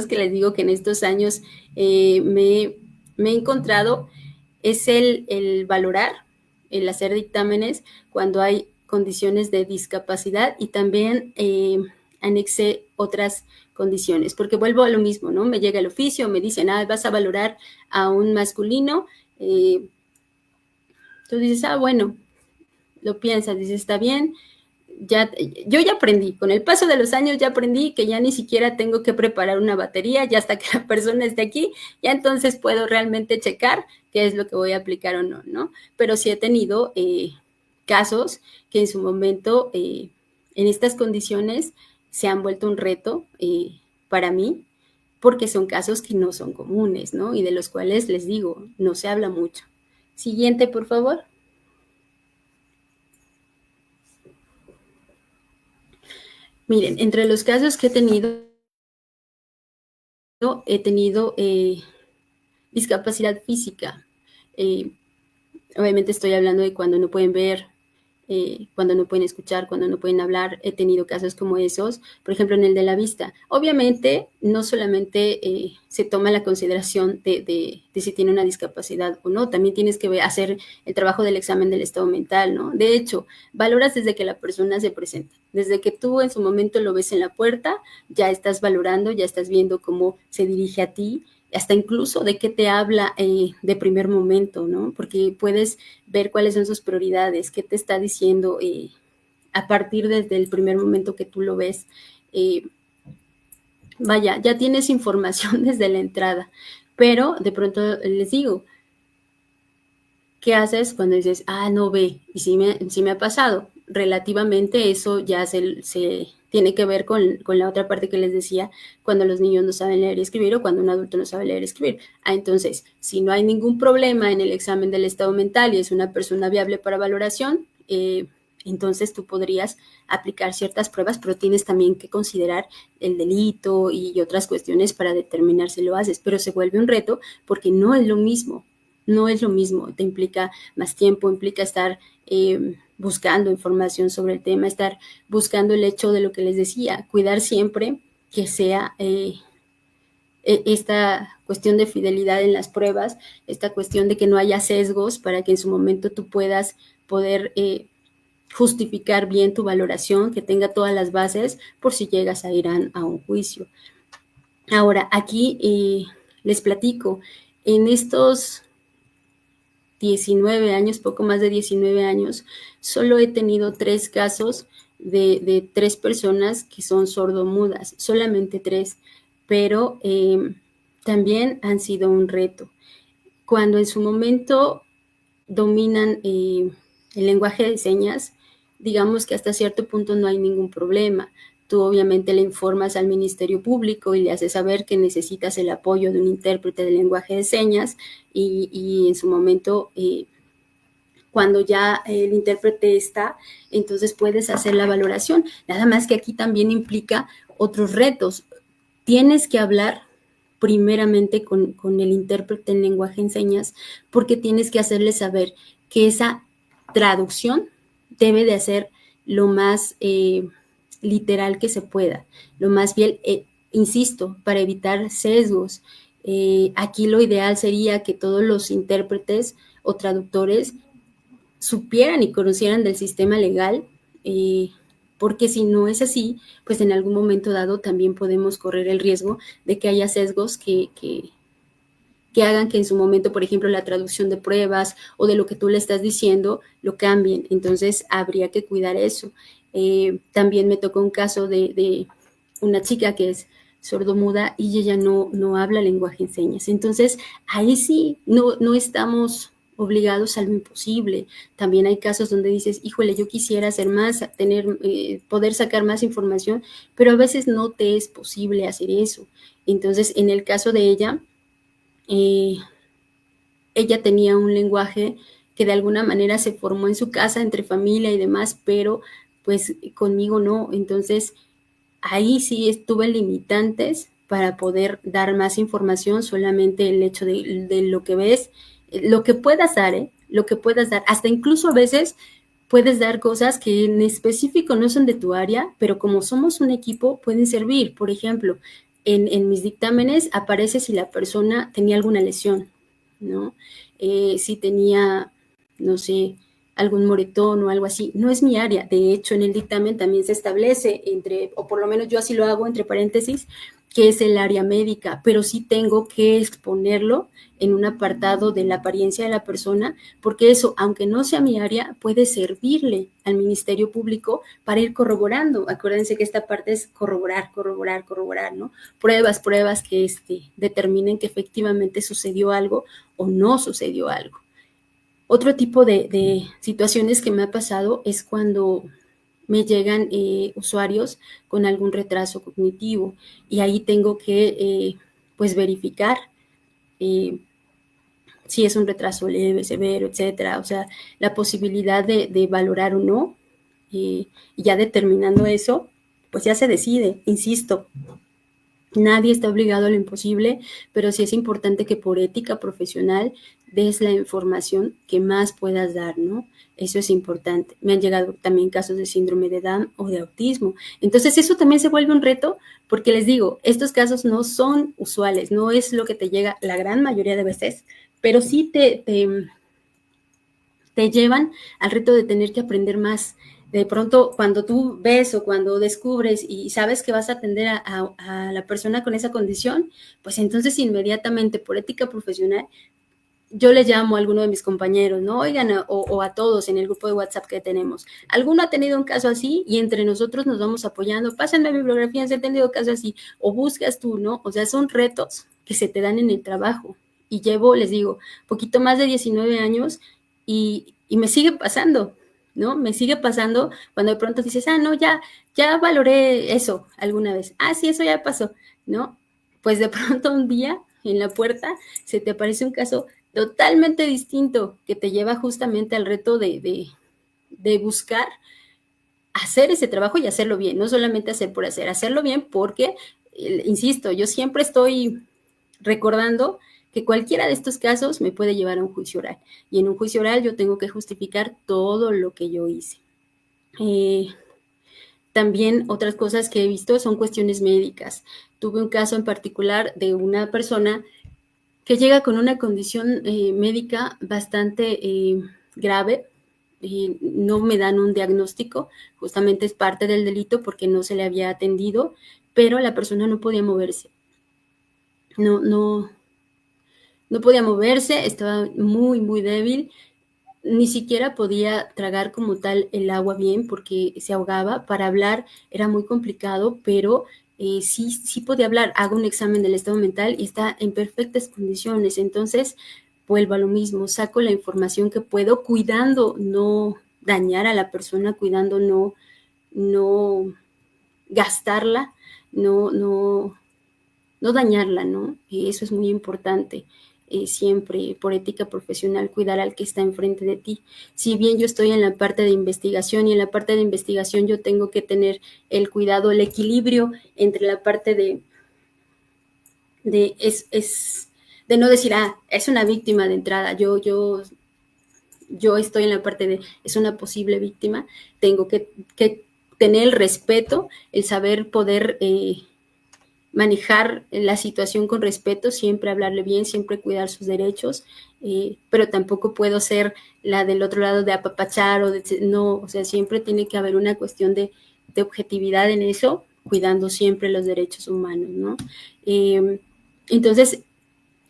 que les digo que en estos años me he encontrado, es el valorar, el hacer dictámenes cuando hay condiciones de discapacidad y también anexé otras condiciones, porque vuelvo a lo mismo, ¿no? Me llega el oficio, me dicen, vas a valorar a un masculino, tú dices, bueno, lo piensas, dices, está bien, yo ya aprendí, con el paso de los años ya aprendí que ya ni siquiera tengo que preparar una batería, ya hasta que la persona esté aquí, ya entonces puedo realmente checar qué es lo que voy a aplicar o no, ¿no? Pero sí he tenido casos que en su momento, en estas condiciones, se han vuelto un reto para mí, porque son casos que no son comunes, ¿no? Y de los cuales, les digo, no se habla mucho. Siguiente, por favor. Miren, entre los casos que he tenido discapacidad física. Obviamente estoy hablando de cuando no pueden ver, cuando no pueden escuchar, cuando no pueden hablar. He tenido casos como esos, por ejemplo, en el de la vista. Obviamente, no solamente se toma la consideración de si tiene una discapacidad o no, también tienes que hacer el trabajo del examen del estado mental, ¿no? De hecho, valoras desde que la persona se presenta. Desde que tú en su momento lo ves en la puerta, ya estás valorando, ya estás viendo cómo se dirige a ti, hasta incluso de qué te habla de primer momento, ¿no? Porque puedes ver cuáles son sus prioridades, qué te está diciendo a partir desde el primer momento que tú lo ves. Vaya, ya tienes información desde la entrada, pero de pronto les digo, ¿qué haces cuando dices, no ve? Y sí me ha pasado. Relativamente eso ya se tiene que ver con la otra parte que les decía, cuando los niños no saben leer y escribir o cuando un adulto no sabe leer y escribir. Entonces, si no hay ningún problema en el examen del estado mental y es una persona viable para valoración, entonces tú podrías aplicar ciertas pruebas, pero tienes también que considerar el delito y otras cuestiones para determinar si lo haces. Pero se vuelve un reto porque no es lo mismo. No es lo mismo, te implica más tiempo, implica estar buscando información sobre el tema, estar buscando el hecho de lo que les decía, cuidar siempre que sea esta cuestión de fidelidad en las pruebas, esta cuestión de que no haya sesgos para que en su momento tú puedas poder justificar bien tu valoración, que tenga todas las bases por si llegas a ir a un juicio. Ahora, aquí les platico, en estos 19 años, poco más de 19 años, solo he tenido 3 casos de 3 personas que son sordomudas, solamente 3, pero también han sido un reto. cuando en su momento dominan el lenguaje de señas, digamos que hasta cierto punto no hay ningún problema. Tú obviamente le informas al Ministerio Público y le haces saber que necesitas el apoyo de un intérprete de lenguaje de señas y en su momento, cuando ya el intérprete está, entonces puedes hacer la valoración. Nada más que aquí también implica otros retos. Tienes que hablar primeramente con el intérprete en lenguaje en señas, porque tienes que hacerle saber que esa traducción debe de ser lo más literal que se pueda, lo más fiel, insisto, para evitar sesgos. Aquí lo ideal sería que todos los intérpretes o traductores supieran y conocieran del sistema legal, porque si no es así, pues en algún momento dado también podemos correr el riesgo de que haya sesgos que hagan que en su momento, por ejemplo, la traducción de pruebas o de lo que tú le estás diciendo lo cambien. Entonces, habría que cuidar eso. También me tocó un caso de una chica que es sordomuda y ella no habla lenguaje en señas. Entonces, ahí sí, no estamos obligados a lo imposible. También hay casos donde dices, híjole, yo quisiera hacer más, tener, poder sacar más información, pero a veces no te es posible hacer eso. Entonces, en el caso de ella, ella tenía un lenguaje que de alguna manera se formó en su casa, entre familia y demás, pero pues conmigo no. Entonces, ahí sí estuve limitantes para poder dar más información, solamente el hecho de lo que ves, lo que puedas dar, lo que puedas dar. Hasta incluso a veces puedes dar cosas que en específico no son de tu área, pero como somos un equipo, pueden servir. Por ejemplo, en mis dictámenes aparece si la persona tenía alguna lesión, ¿no? Si tenía, no sé, algún moretón o algo así. No es mi área. De hecho, en el dictamen también se establece entre, o por lo menos yo así lo hago, entre paréntesis, que es el área médica, pero sí tengo que exponerlo en un apartado de la apariencia de la persona, porque eso, aunque no sea mi área, puede servirle al Ministerio Público para ir corroborando. Acuérdense que esta parte es corroborar, ¿no? Pruebas que determinen que efectivamente sucedió algo o no sucedió algo. Otro tipo de situaciones que me ha pasado es cuando me llegan usuarios con algún retraso cognitivo y ahí tengo que pues verificar si es un retraso leve, severo, etcétera. O sea, la posibilidad de valorar o no, y ya determinando eso, pues ya se decide, insisto. Nadie está obligado a lo imposible, pero sí es importante que por ética profesional des la información que más puedas dar, ¿no? Eso es importante. Me han llegado también casos de síndrome de Down o de autismo. Entonces eso también se vuelve un reto porque les digo, estos casos no son usuales, no es lo que te llega la gran mayoría de veces, pero sí te llevan al reto de tener que aprender más. De pronto, cuando tú ves o cuando descubres y sabes que vas a atender a la persona con esa condición, pues entonces inmediatamente por ética profesional, yo le llamo a alguno de mis compañeros, ¿no? Oigan, o a todos en el grupo de WhatsApp que tenemos. ¿Alguno ha tenido un caso así? Y entre nosotros nos vamos apoyando. Pásenme bibliografía si han tenido caso así. O buscas tú, ¿no? O sea, son retos que se te dan en el trabajo. Y llevo, les digo, poquito más de 19 años y me sigue pasando, ¿no? Me sigue pasando cuando de pronto dices, no, ya valoré eso alguna vez. Sí, eso ya pasó, ¿no? Pues de pronto un día en la puerta se te aparece un caso totalmente distinto que te lleva justamente al reto de buscar hacer ese trabajo y hacerlo bien, no solamente hacer por hacer, hacerlo bien porque, insisto, yo siempre estoy recordando que cualquiera de estos casos me puede llevar a un juicio oral y en un juicio oral yo tengo que justificar todo lo que yo hice. También otras cosas que he visto son cuestiones médicas. Tuve un caso en particular de una persona que llega con una condición médica bastante grave. No me dan un diagnóstico, justamente es parte del delito porque no se le había atendido, pero la persona no podía moverse. No podía moverse, estaba muy, muy débil, ni siquiera podía tragar como tal el agua bien porque se ahogaba. Para hablar era muy complicado, pero sí podía hablar. Hago un examen del estado mental y está en perfectas condiciones. Entonces, vuelvo a lo mismo, saco la información que puedo, cuidando no dañar a la persona, cuidando no gastarla, no dañarla, ¿no? Y eso es muy importante. Siempre por ética profesional cuidar al que está enfrente de ti. Si bien yo estoy en la parte de investigación y en la parte de investigación yo tengo que tener el cuidado, el equilibrio entre la parte de no decir, es una víctima de entrada, yo estoy en la parte de es una posible víctima, tengo que tener el respeto, el saber poder manejar la situación con respeto, siempre hablarle bien, siempre cuidar sus derechos, pero tampoco puedo ser la del otro lado de apapachar no, o sea, siempre tiene que haber una cuestión de objetividad en eso, cuidando siempre los derechos humanos, ¿no? Entonces,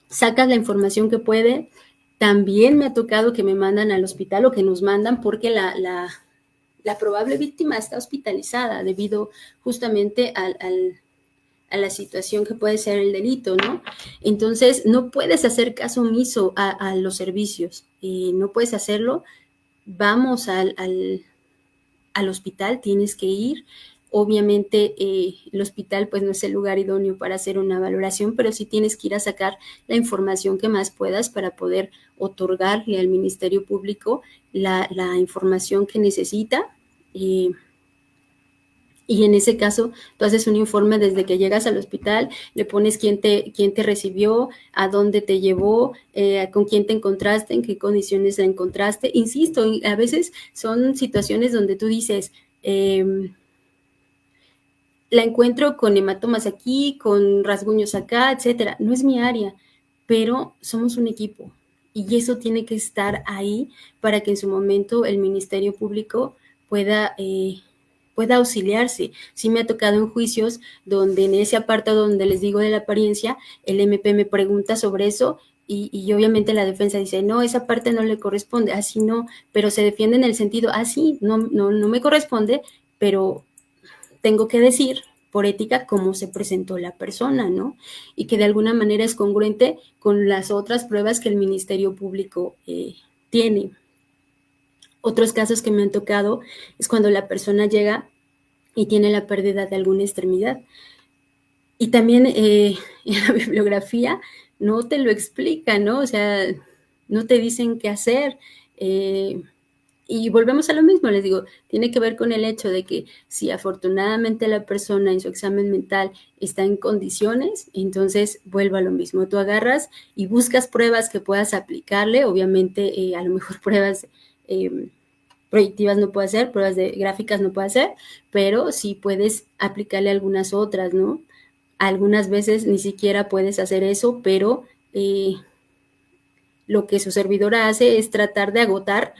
sacas la información que puede. También me ha tocado que me mandan al hospital o que nos mandan porque la probable víctima está hospitalizada debido justamente a la situación que puede ser el delito, ¿no? Entonces, no puedes hacer caso omiso a los servicios, no puedes hacerlo. Vamos al hospital, tienes que ir. Obviamente el hospital pues no es el lugar idóneo para hacer una valoración, pero sí tienes que ir a sacar la información que más puedas para poder otorgarle al Ministerio Público la información que necesita. Y en ese caso, tú haces un informe desde que llegas al hospital, le pones quién te recibió, a dónde te llevó, con quién te encontraste, en qué condiciones la encontraste. Insisto, a veces son situaciones donde tú dices, la encuentro con hematomas aquí, con rasguños acá, etcétera. No es mi área, pero somos un equipo y eso tiene que estar ahí para que en su momento el Ministerio Público pueda auxiliarse. Sí me ha tocado en juicios donde en ese apartado donde les digo de la apariencia, el MP me pregunta sobre eso y obviamente la defensa dice, no, esa parte no le corresponde, así no, pero se defiende en el sentido, sí, no me corresponde, pero tengo que decir por ética cómo se presentó la persona, ¿no? Y que de alguna manera es congruente con las otras pruebas que el Ministerio Público tiene. Otros casos que me han tocado es cuando la persona llega y tiene la pérdida de alguna extremidad. Y también en la bibliografía no te lo explica, ¿no? O sea, no te dicen qué hacer. Y volvemos a lo mismo, les digo, tiene que ver con el hecho de que si afortunadamente la persona en su examen mental está en condiciones, entonces vuelvo a lo mismo. Tú agarras y buscas pruebas que puedas aplicarle, obviamente a lo mejor pruebas proyectivas no puede hacer, pruebas de gráficas no puede hacer, pero sí puedes aplicarle algunas otras, ¿no? Algunas veces ni siquiera puedes hacer eso, pero lo que su servidora hace es tratar de agotar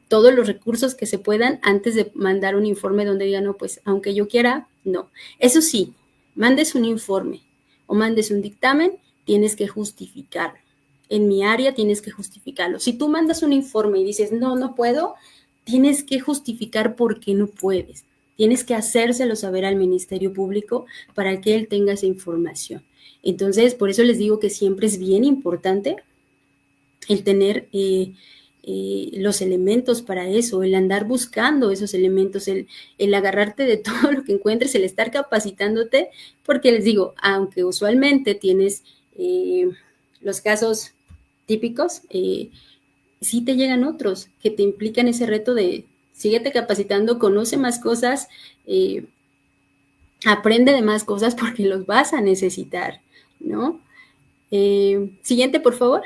todos los recursos que se puedan antes de mandar un informe donde diga, no, pues aunque yo quiera, no. Eso sí, mandes un informe o mandes un dictamen, tienes que justificarlo. En mi área tienes que justificarlo. Si tú mandas un informe y dices, no puedo, tienes que justificar por qué no puedes. Tienes que hacérselo saber al Ministerio Público para que él tenga esa información. Entonces, por eso les digo que siempre es bien importante el tener los elementos para eso, el andar buscando esos elementos, el agarrarte de todo lo que encuentres, el estar capacitándote, porque les digo, aunque usualmente tienes los casos típicos, sí te llegan otros que te implican ese reto de síguete capacitando, conoce más cosas, aprende de más cosas porque los vas a necesitar, ¿no? Siguiente, por favor.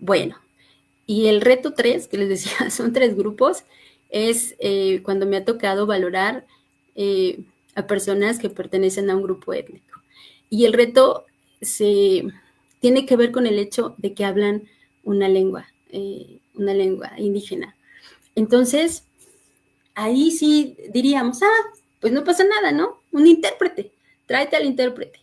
Bueno, y el reto 3, que les decía, son 3 grupos, es cuando me ha tocado valorar a personas que pertenecen a un grupo étnico. Y el reto tiene que ver con el hecho de que hablan una lengua indígena. Entonces, ahí sí diríamos, pues no pasa nada, ¿no? Un intérprete, tráete al intérprete.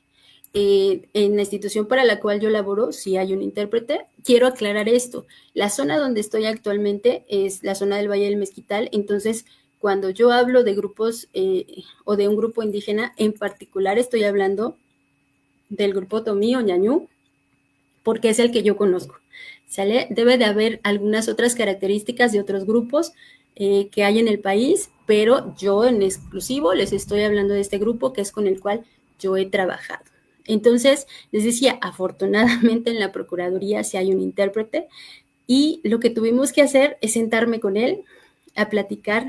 En la institución para la cual yo laboro, sí hay un intérprete. Quiero aclarar esto. La zona donde estoy actualmente es la zona del Valle del Mezquital, entonces cuando yo hablo de grupos o de un grupo indígena, en particular estoy hablando del grupo Tomí o Ñañú, porque es el que yo conozco. ¿Sale? Debe de haber algunas otras características de otros grupos que hay en el país, pero yo en exclusivo les estoy hablando de este grupo que es con el cual yo he trabajado. Entonces, les decía, afortunadamente en la Procuraduría sí hay un intérprete y lo que tuvimos que hacer es sentarme con él a platicar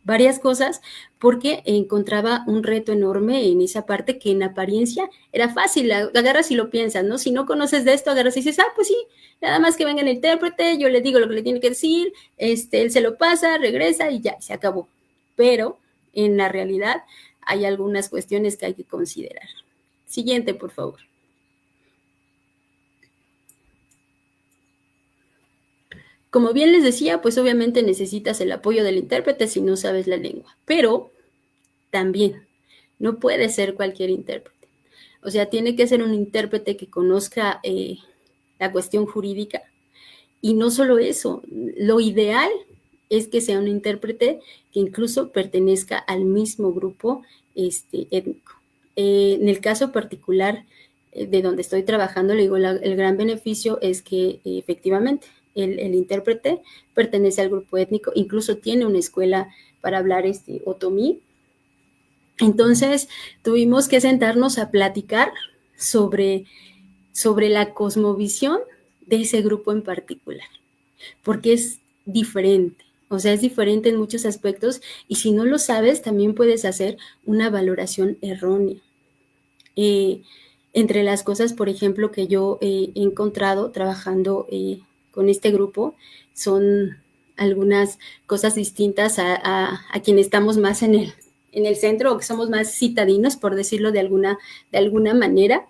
varias cosas porque encontraba un reto enorme en esa parte que en apariencia era fácil, agarras y lo piensas, ¿no? Si no conoces de esto, agarras y dices, pues sí, nada más que venga el intérprete, yo le digo lo que le tiene que decir, él se lo pasa, regresa y ya, se acabó. Pero en la realidad hay algunas cuestiones que hay que considerar. Siguiente, por favor. Como bien les decía, pues obviamente necesitas el apoyo del intérprete si no sabes la lengua, pero también no puede ser cualquier intérprete. O sea, tiene que ser un intérprete que conozca la cuestión jurídica y no solo eso, lo ideal es que sea un intérprete que incluso pertenezca al mismo grupo étnico. En el caso particular de donde estoy trabajando, le digo, el gran beneficio es que efectivamente el intérprete pertenece al grupo étnico, incluso tiene una escuela para hablar otomí. Entonces tuvimos que sentarnos a platicar sobre la cosmovisión de ese grupo en particular, porque es diferente. O sea, es diferente en muchos aspectos y si no lo sabes, también puedes hacer una valoración errónea. Entre las cosas, por ejemplo, que yo he encontrado trabajando con este grupo, son algunas cosas distintas a quienes estamos más en el centro o que somos más citadinos, por decirlo de alguna manera.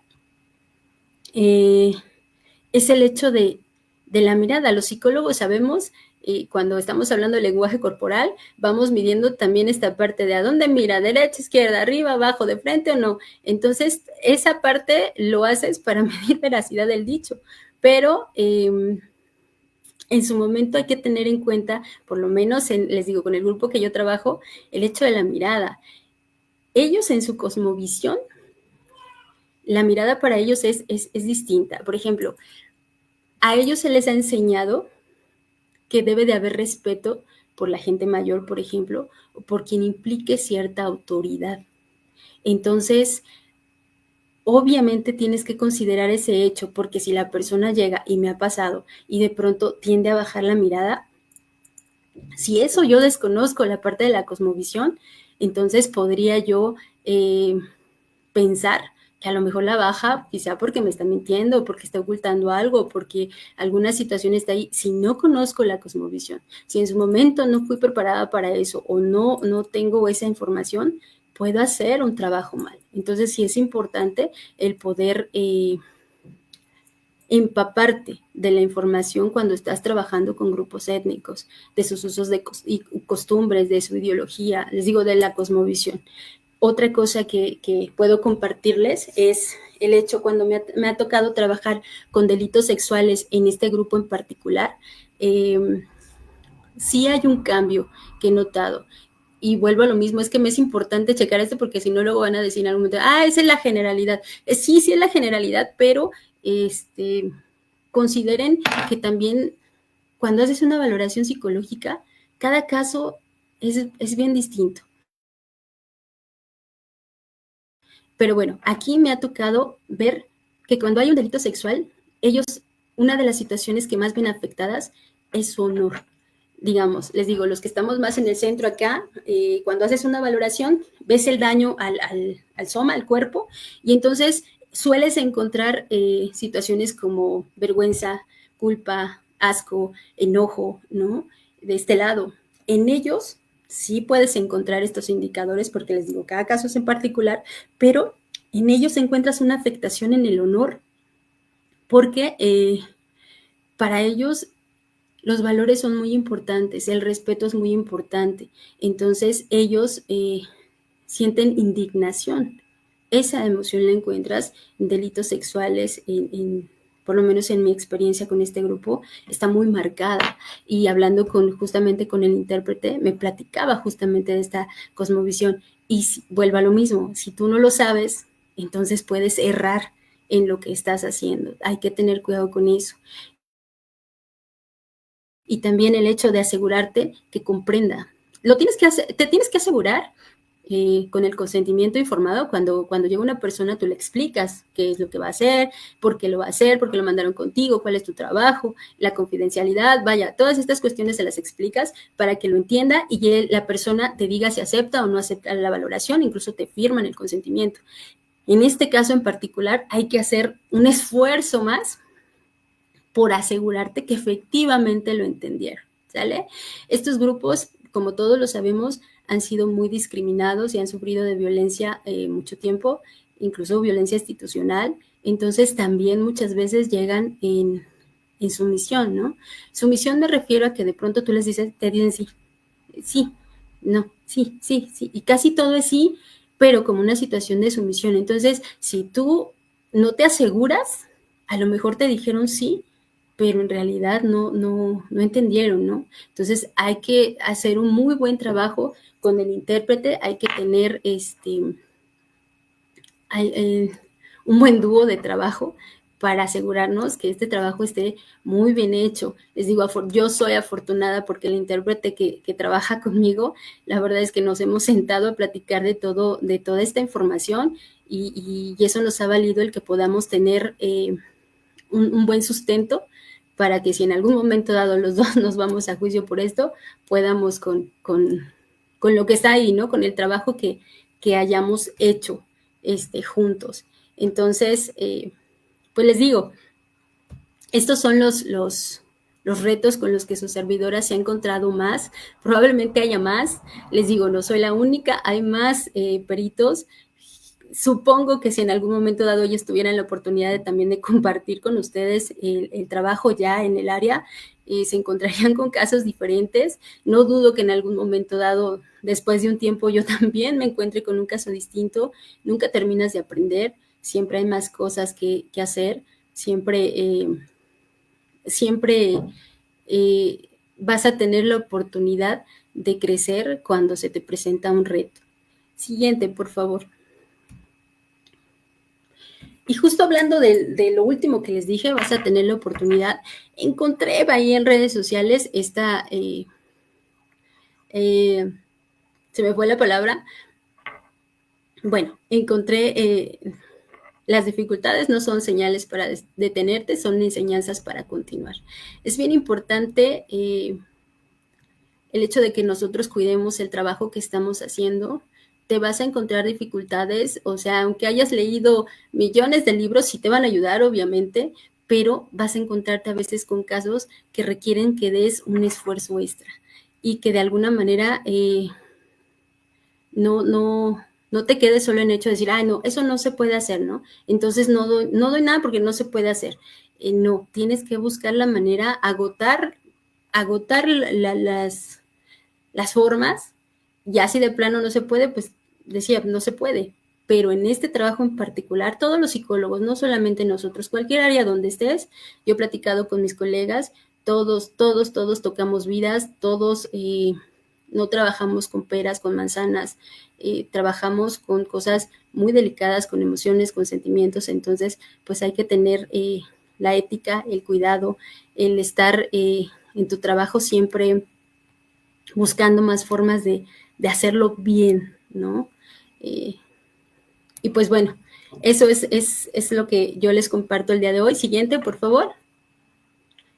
Es el hecho de la mirada. Los psicólogos sabemos, cuando estamos hablando de lenguaje corporal, vamos midiendo también esta parte de a dónde mira, derecha, izquierda, arriba, abajo, de frente o no. Entonces, esa parte lo haces para medir veracidad del dicho, pero en su momento hay que tener en cuenta, por lo menos les digo, con el grupo que yo trabajo, el hecho de la mirada. Ellos en su cosmovisión, la mirada para ellos es distinta. Por ejemplo, a ellos se les ha enseñado que debe de haber respeto por la gente mayor, por ejemplo, o por quien implique cierta autoridad. Entonces, obviamente tienes que considerar ese hecho, porque si la persona llega, y me ha pasado, y de pronto tiende a bajar la mirada, si eso yo desconozco la parte de la cosmovisión, entonces podría yo pensar que a lo mejor la baja quizá porque me está mintiendo, porque está ocultando algo, porque alguna situación está ahí. Si no conozco la cosmovisión, si en su momento no fui preparada para eso o no tengo esa información, puedo hacer un trabajo mal. Entonces sí es importante el poder empaparte de la información cuando estás trabajando con grupos étnicos, de sus usos y costumbres, de su ideología, les digo, de la cosmovisión. Otra cosa que puedo compartirles es el hecho cuando me ha tocado trabajar con delitos sexuales en este grupo en particular, sí hay un cambio que he notado. Y vuelvo a lo mismo, es que me es importante checar esto porque si no luego van a decir en algún momento, esa es la generalidad. Sí es la generalidad, pero consideren que también cuando haces una valoración psicológica, cada caso es bien distinto. Pero bueno, aquí me ha tocado ver que cuando hay un delito sexual, ellos, una de las situaciones que más ven afectadas es su honor. Digamos, les digo, los que estamos más en el centro acá, cuando haces una valoración, ves el daño al soma, al cuerpo, y entonces sueles encontrar situaciones como vergüenza, culpa, asco, enojo, ¿no? De este lado. En ellos sí puedes encontrar estos indicadores, porque les digo, cada caso es en particular, pero en ellos encuentras una afectación en el honor, porque para ellos los valores son muy importantes, el respeto es muy importante. Entonces ellos sienten indignación. Esa emoción la encuentras en delitos sexuales, por lo menos en mi experiencia con este grupo, está muy marcada. Y hablando justamente con el intérprete, me platicaba justamente de esta cosmovisión. Y vuelvo a lo mismo, si tú no lo sabes, entonces puedes errar en lo que estás haciendo. Hay que tener cuidado con eso. Y también el hecho de asegurarte que comprenda. Te tienes que asegurar con el consentimiento informado. Cuando llega una persona, tú le explicas qué es lo que va a hacer, por qué lo va a hacer, por qué lo mandaron contigo, cuál es tu trabajo, la confidencialidad, vaya, todas estas cuestiones se las explicas para que lo entienda y la persona te diga si acepta o no acepta la valoración, incluso te firman el consentimiento. En este caso en particular, hay que hacer un esfuerzo más por asegurarte que efectivamente lo entendieron, ¿sale? Estos grupos, como todos lo sabemos, han sido muy discriminados y han sufrido de violencia mucho tiempo, incluso violencia institucional. Entonces también muchas veces llegan en sumisión, ¿no? Sumisión me refiero a que de pronto tú les dices, te dicen sí, sí, no, sí, sí, sí, y casi todo es sí, pero como una situación de sumisión. Entonces, si tú no te aseguras, a lo mejor te dijeron sí, pero en realidad no entendieron, ¿no? Entonces hay que hacer un muy buen trabajo con el intérprete, hay que tener un buen dúo de trabajo para asegurarnos que este trabajo esté muy bien hecho. Les digo, yo soy afortunada porque el intérprete que trabaja conmigo, la verdad es que nos hemos sentado a platicar de toda esta información y eso nos ha valido el que podamos tener un buen sustento para que si en algún momento dado los dos nos vamos a juicio por esto, podamos con lo que está ahí, ¿no? Con el trabajo que hayamos hecho juntos. Entonces, pues les digo, estos son los retos con los que su servidora se ha encontrado más. Probablemente haya más. Les digo, no soy la única, hay más peritos. Supongo que si en algún momento dado ellos tuvieran la oportunidad también de compartir con ustedes el trabajo ya en el área, se encontrarían con casos diferentes. No dudo que en algún momento dado, después de un tiempo, yo también me encuentre con un caso distinto. Nunca terminas de aprender, siempre hay más cosas que hacer, siempre vas a tener la oportunidad de crecer cuando se te presenta un reto. Siguiente, por favor. Y justo hablando de lo último que les dije, vas a tener la oportunidad. Encontré ahí en redes sociales se me fue la palabra. Bueno, encontré las dificultades no son señales para detenerte, son enseñanzas para continuar. Es bien importante el hecho de que nosotros cuidemos el trabajo que estamos haciendo. Te vas a encontrar dificultades, o sea, aunque hayas leído millones de libros, sí te van a ayudar, obviamente, pero vas a encontrarte a veces con casos que requieren que des un esfuerzo extra y que de alguna manera no te quedes solo en el hecho de decir, no, eso no se puede hacer, ¿no? Entonces no doy nada porque no se puede hacer. No, tienes que buscar la manera, agotar las formas, ya si de plano no se puede, pues decía, no se puede. Pero en este trabajo en particular, todos los psicólogos, no solamente nosotros, cualquier área donde estés, yo he platicado con mis colegas, todos tocamos vidas, todos no trabajamos con peras, con manzanas, trabajamos con cosas muy delicadas, con emociones, con sentimientos, entonces pues hay que tener la ética, el cuidado, el estar en tu trabajo siempre buscando más formas de hacerlo bien, ¿no? Y pues bueno, eso es lo que yo les comparto el día de hoy. Siguiente, por favor.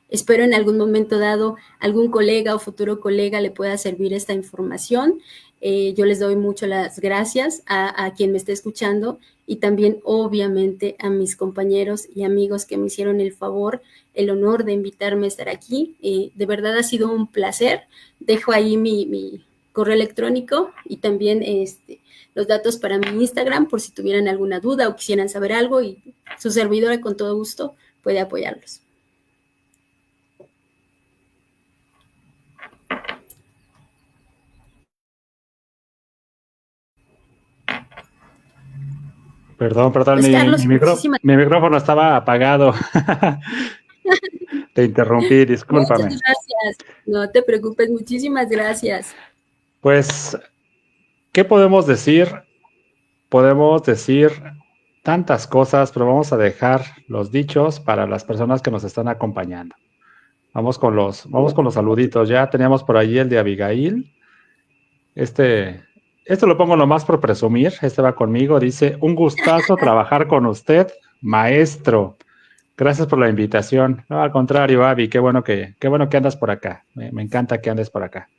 Espero en algún momento dado algún colega o futuro colega le pueda servir esta información. Yo les doy mucho las gracias a quien me esté escuchando y también obviamente a mis compañeros y amigos que me hicieron el favor, el honor de invitarme a estar aquí. De verdad ha sido un placer. Dejo ahí mi correo electrónico y también los datos para mi Instagram por si tuvieran alguna duda o quisieran saber algo y su servidora con todo gusto puede apoyarlos. Perdón, Pues Carlos, muchísimas, mi micrófono estaba apagado. Te interrumpí, muchas discúlpame. gracias. No te preocupes, muchísimas gracias. Pues, ¿qué podemos decir? Podemos decir tantas cosas, pero vamos a dejar los dichos para las personas que nos están acompañando. Vamos con los saluditos. Ya teníamos por allí el de Abigail. Este lo pongo nomás por presumir. Este va conmigo. Dice, un gustazo trabajar con usted, maestro. Gracias por la invitación. No, al contrario, Abby, qué bueno que andas por acá. Me encanta que andes por acá.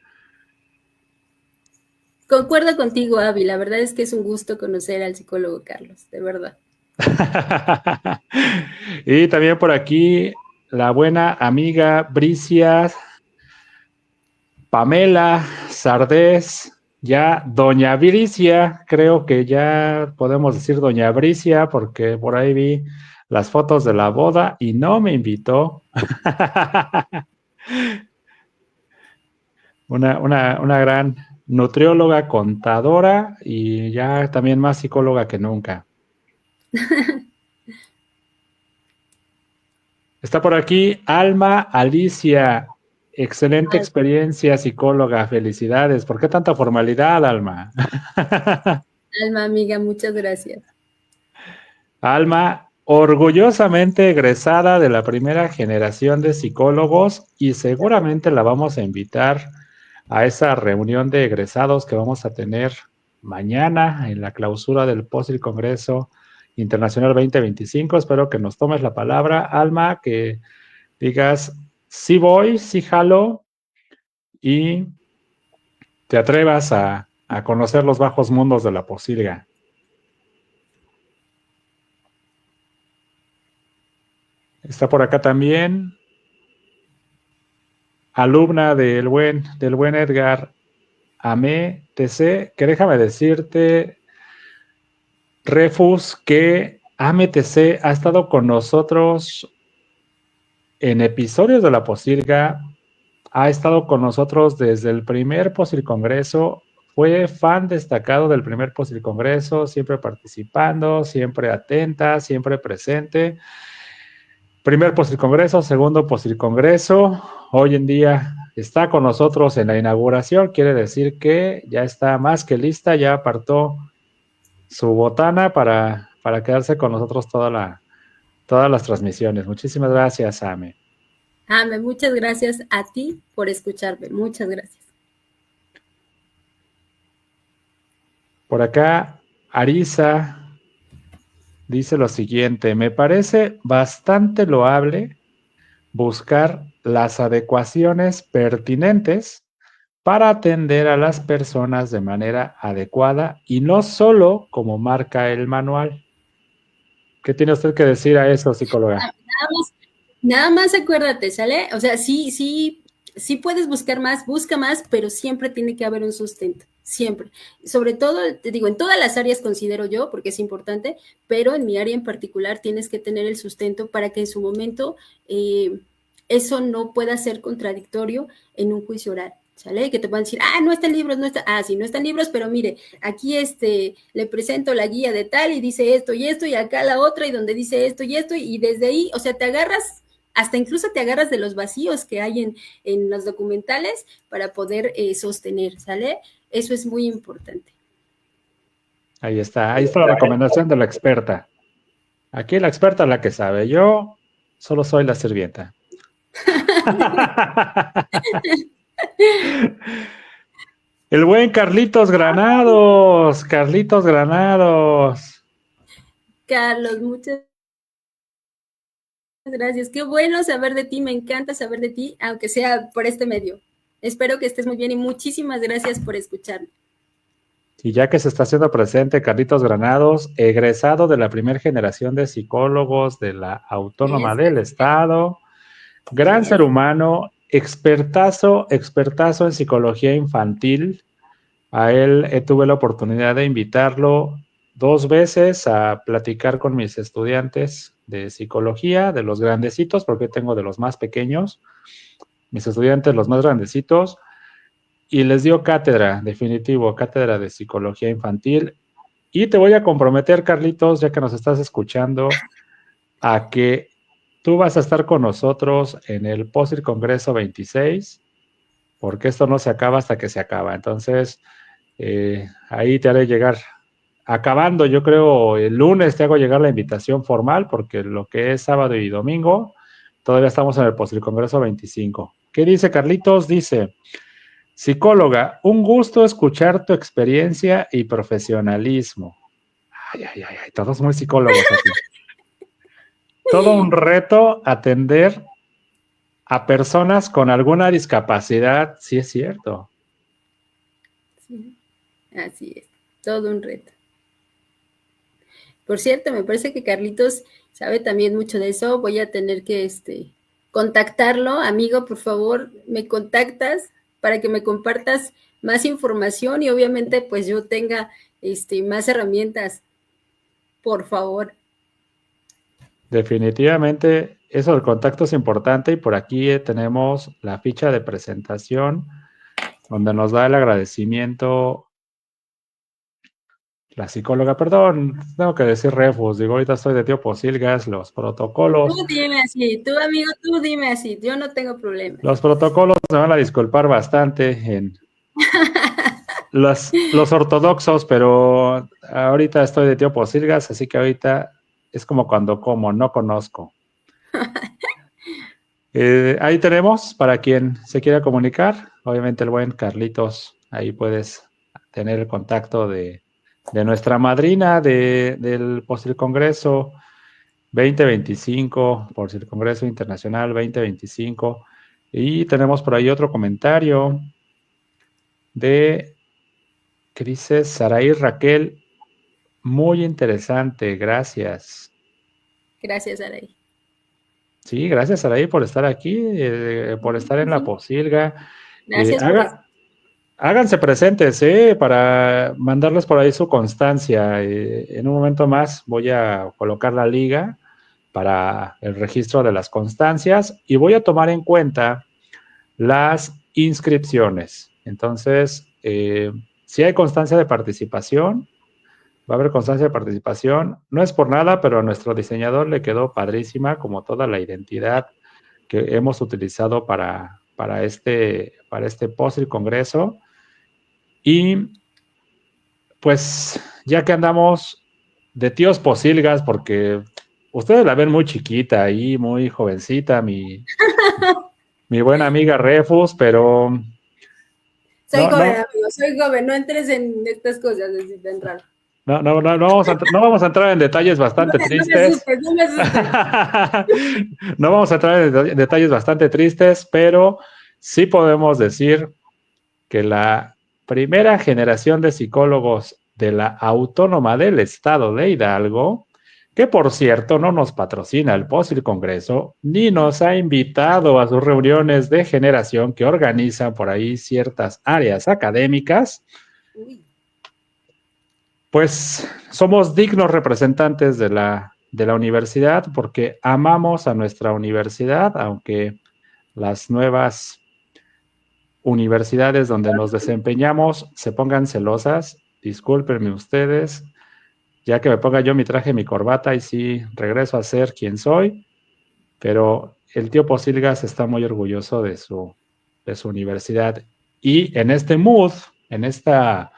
Concuerdo contigo, Avi. La verdad es que es un gusto conocer al psicólogo Carlos, de verdad. Y también por aquí la buena amiga Bricia Pamela Sardés, ya Doña Bricia, creo que ya podemos decir Doña Bricia, porque por ahí vi las fotos de la boda y no me invitó. Una gran nutrióloga, contadora y ya también más psicóloga que nunca. Está por aquí Alma Alicia. Excelente experiencia, psicóloga. Felicidades. ¿Por qué tanta formalidad, Alma? Alma, amiga, muchas gracias. Alma, orgullosamente egresada de la primera generación de psicólogos y seguramente la vamos a invitar a esa reunión de egresados que vamos a tener mañana en la clausura del POSIL Congreso Internacional 2025. Espero que nos tomes la palabra, Alma, que digas sí voy, sí jalo y te atrevas a conocer los bajos mundos de la posilga. Está por acá también alumna del buen Edgar Amé TC, que déjame decirte, Refus, que Ame TC ha estado con nosotros en episodios de la Posilga, ha estado con nosotros desde el primer Posil Congreso, fue fan destacado del primer Posil Congreso, siempre participando, siempre atenta, siempre presente. Primer Posil Congreso, segundo Posil Congreso, hoy en día está con nosotros en la inauguración, quiere decir que ya está más que lista, ya apartó su botana para quedarse con nosotros todas las transmisiones. Muchísimas gracias, Ame. Ame, muchas gracias a ti por escucharme. Muchas gracias. Por acá, Arisa dice lo siguiente, me parece bastante loable buscar las adecuaciones pertinentes para atender a las personas de manera adecuada y no solo como marca el manual. ¿Qué tiene usted que decir a eso, psicóloga? Nada más acuérdate, ¿sale? O sea, sí puedes buscar más, busca más, pero siempre tiene que haber un sustento, siempre. Sobre todo, te digo, en todas las áreas considero yo, porque es importante, pero en mi área en particular tienes que tener el sustento para que en su momento eso no pueda ser contradictorio en un juicio oral. ¿Sale? Que te van a decir, no están libros, sí, no están libros, pero mire, aquí le presento la guía de tal y dice esto, y acá la otra, y donde dice esto, y desde ahí, o sea, te agarras, hasta incluso te agarras de los vacíos que hay en los documentales para poder sostener, ¿sale? Eso es muy importante. Ahí está la recomendación de la experta. Aquí la experta es la que sabe, yo solo soy la sirvienta. El buen Carlitos Granados. Carlos, muchas gracias. Qué bueno saber de ti, me encanta saber de ti, aunque sea por este medio. Espero que estés muy bien y muchísimas gracias por escucharme. Y ya que se está haciendo presente Carlitos Granados, egresado de la primera generación de psicólogos de la Autónoma del Estado, gran ser humano, expertazo en psicología infantil. A él tuve la oportunidad de invitarlo 2 veces a platicar con mis estudiantes de psicología, de los grandecitos, porque tengo de los más pequeños, mis estudiantes los más grandecitos, y les dio cátedra, definitivo, cátedra de psicología infantil. Y te voy a comprometer, Carlitos, ya que nos estás escuchando, a que tú vas a estar con nosotros en el POSIT Congreso 26, porque esto no se acaba hasta que se acaba. Entonces, ahí te haré llegar. Acabando, yo creo, el lunes te hago llegar la invitación formal, porque lo que es sábado y domingo, todavía estamos en el POSIT Congreso 25. ¿Qué dice Carlitos? Dice, psicóloga, un gusto escuchar tu experiencia y profesionalismo. Ay, ay, ay, ay, todos muy psicólogos aquí. Todo un reto atender a personas con alguna discapacidad, sí es cierto. Sí, así es, todo un reto. Por cierto, me parece que Carlitos sabe también mucho de eso. Voy a tener que contactarlo. Amigo, por favor, me contactas para que me compartas más información y obviamente pues yo tenga más herramientas, por favor. Definitivamente, eso del contacto es importante y por aquí tenemos la ficha de presentación donde nos da el agradecimiento la psicóloga. Perdón, tengo que decir refus, digo, ahorita estoy de tío Posilgas, los protocolos. Tú dime así, tú amigo, tú dime así, yo no tengo problemas. Los protocolos me van a disculpar bastante en los ortodoxos, pero ahorita estoy de tío Posilgas, así que ahorita es como cuando como, no conozco. Ahí tenemos para quien se quiera comunicar. Obviamente el buen Carlitos, ahí puedes tener el contacto de nuestra madrina del Post Congreso 2025, por el Congreso Internacional 2025. Y tenemos por ahí otro comentario de que dice Saraí Raquel, muy interesante, gracias. Gracias, Araí. Sí, gracias Saraí por estar aquí, por estar en la Sí, Posilga. gracias por eso. Háganse presentes, para mandarles por ahí su constancia. En un momento más voy a colocar la liga para el registro de las constancias y voy a tomar en cuenta las inscripciones. Entonces, si hay constancia de participación, va a haber constancia de participación. No es por nada, pero a nuestro diseñador le quedó padrísima como toda la identidad que hemos utilizado para este post y congreso. Y pues ya que andamos de tíos posilgas, porque ustedes la ven muy chiquita y muy jovencita, mi buena amiga Refus, pero Soy no, joven, no, amigo, soy joven, no entres en estas cosas así tan raro. no vamos a entrar en detalles bastante No me tristes. asustes, no me asustes. No vamos a entrar en detalles bastante tristes, pero sí podemos decir que la primera generación de psicólogos de la Autónoma del Estado de Hidalgo, que por cierto no nos patrocina el POSIL Congreso, ni nos ha invitado a sus reuniones de generación que organizan por ahí ciertas áreas académicas, Uy. pues somos dignos representantes de la universidad porque amamos a nuestra universidad, aunque las nuevas universidades donde nos desempeñamos se pongan celosas, discúlpenme ustedes, ya que me ponga yo mi traje, mi corbata y sí regreso a ser quien soy, pero el tío Posilgas está muy orgulloso de su universidad. Y en este mood, en esta,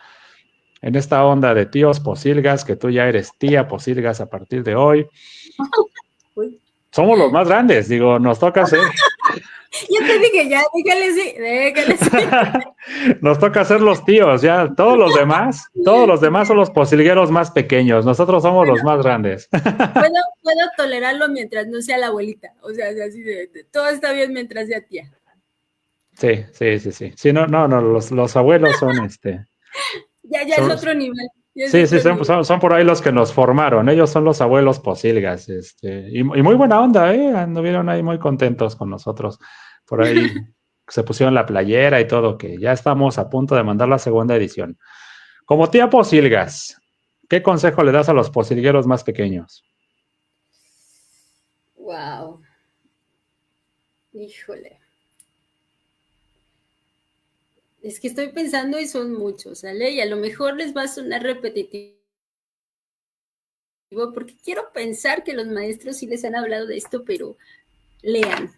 en esta onda de tíos Posilgas, que tú ya eres tía Posilgas a partir de hoy, Uy. somos los más grandes, digo, nos toca ser Ya te dije, ya, déjale sí, déjale sí. nos toca ser los tíos, ya todos los demás son los posilgueros más pequeños, nosotros somos los Bueno, más grandes. puedo tolerarlo mientras no sea la abuelita. O sea, así todo está bien mientras sea tía. Sí, sí, sí, sí. Sí, no, los abuelos Ya es son, otro nivel. Ya es sí, sí, otro nivel. son por ahí los que nos formaron, ellos son los abuelos posilgas, y muy buena onda, anduvieron ahí muy contentos con nosotros, por ahí se pusieron la playera y todo, que ya estamos a punto de mandar la segunda edición. Como tía Posilgas, ¿qué consejo le das a los posilgueros más pequeños? Wow. Híjole. Es que estoy pensando y son muchos, ¿sale? Y a lo mejor les va a sonar repetitivo porque quiero pensar que los maestros sí les han hablado de esto, pero lean,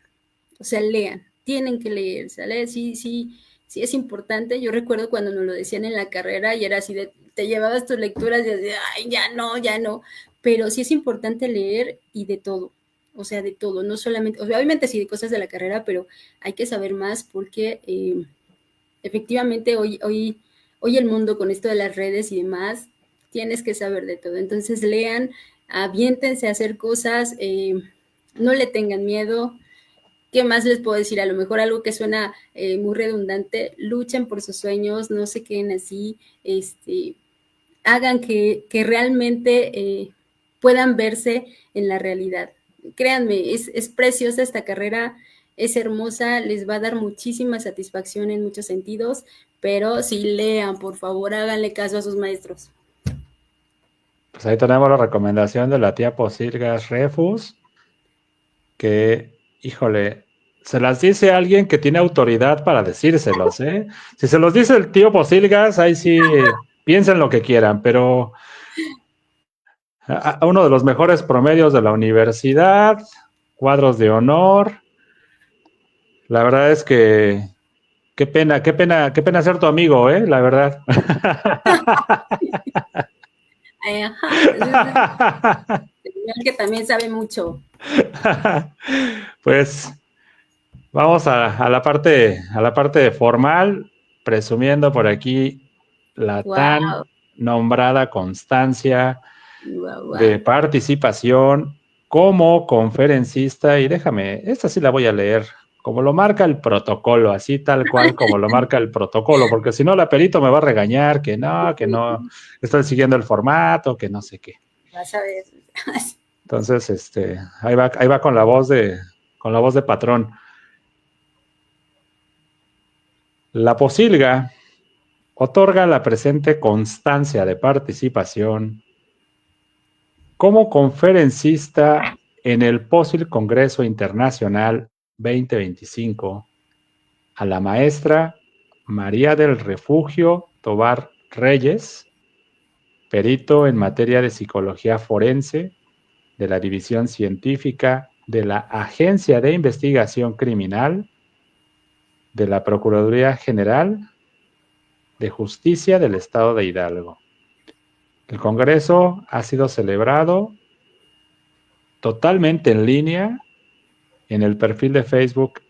o sea, lean, tienen que leer, ¿sale? Sí, sí, sí es importante. Yo recuerdo cuando nos lo decían en la carrera y era así de, te llevabas tus lecturas y decías, ay, ya no, pero sí es importante leer y de todo, o sea, de todo, no solamente, o sea, obviamente sí de cosas de la carrera, pero hay que saber más porque efectivamente hoy el mundo con esto de las redes y demás, tienes que saber de todo. Entonces lean, aviéntense a hacer cosas, no le tengan miedo. ¿Qué más les puedo decir? A lo mejor algo que suena muy redundante, luchen por sus sueños, no se queden así, hagan que realmente puedan verse en la realidad. Créanme, es preciosa esta carrera, es hermosa, les va a dar muchísima satisfacción en muchos sentidos, pero sí lean, por favor, háganle caso a sus maestros. Pues ahí tenemos la recomendación de la tía Posilgas Refus, que, híjole, se las dice alguien que tiene autoridad para decírselos, ¿eh? Si se los dice el tío Posilgas, ahí sí piensen lo que quieran, pero a uno de los mejores promedios de la universidad, cuadros de honor, la verdad es que qué pena, qué pena, qué pena ser tu amigo, ¿eh? La verdad. Ajá, que también sabe mucho. Pues vamos a la parte formal, presumiendo por aquí la tan Wow, nombrada constancia wow, de wow. participación como conferencista. Y déjame, esta sí la voy a leer, como lo marca el protocolo, así tal cual como lo marca el protocolo, porque si no la perito me va a regañar que no estoy siguiendo el formato, que no sé qué. Vas a ver. Entonces, ahí va con la voz de patrón. La posilga otorga la presente constancia de participación como conferencista en el POSIL Congreso Internacional 2025 a la maestra María del Refugio Tobar Reyes, perito en materia de psicología forense de la División Científica de la Agencia de Investigación Criminal de la Procuraduría General de Justicia del Estado de Hidalgo. El Congreso ha sido celebrado totalmente en línea en el perfil de Facebook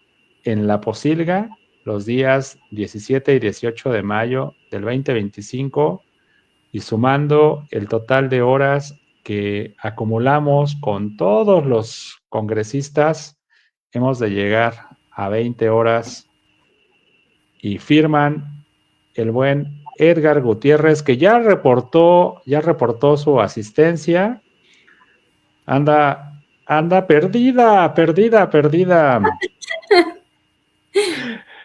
en La Posilga los días 17 y 18 de mayo del 2025 y sumando el total de horas que acumulamos con todos los congresistas, hemos de llegar a 20 horas y firman el buen Edgar Gutiérrez, que ya reportó su asistencia. Anda perdida.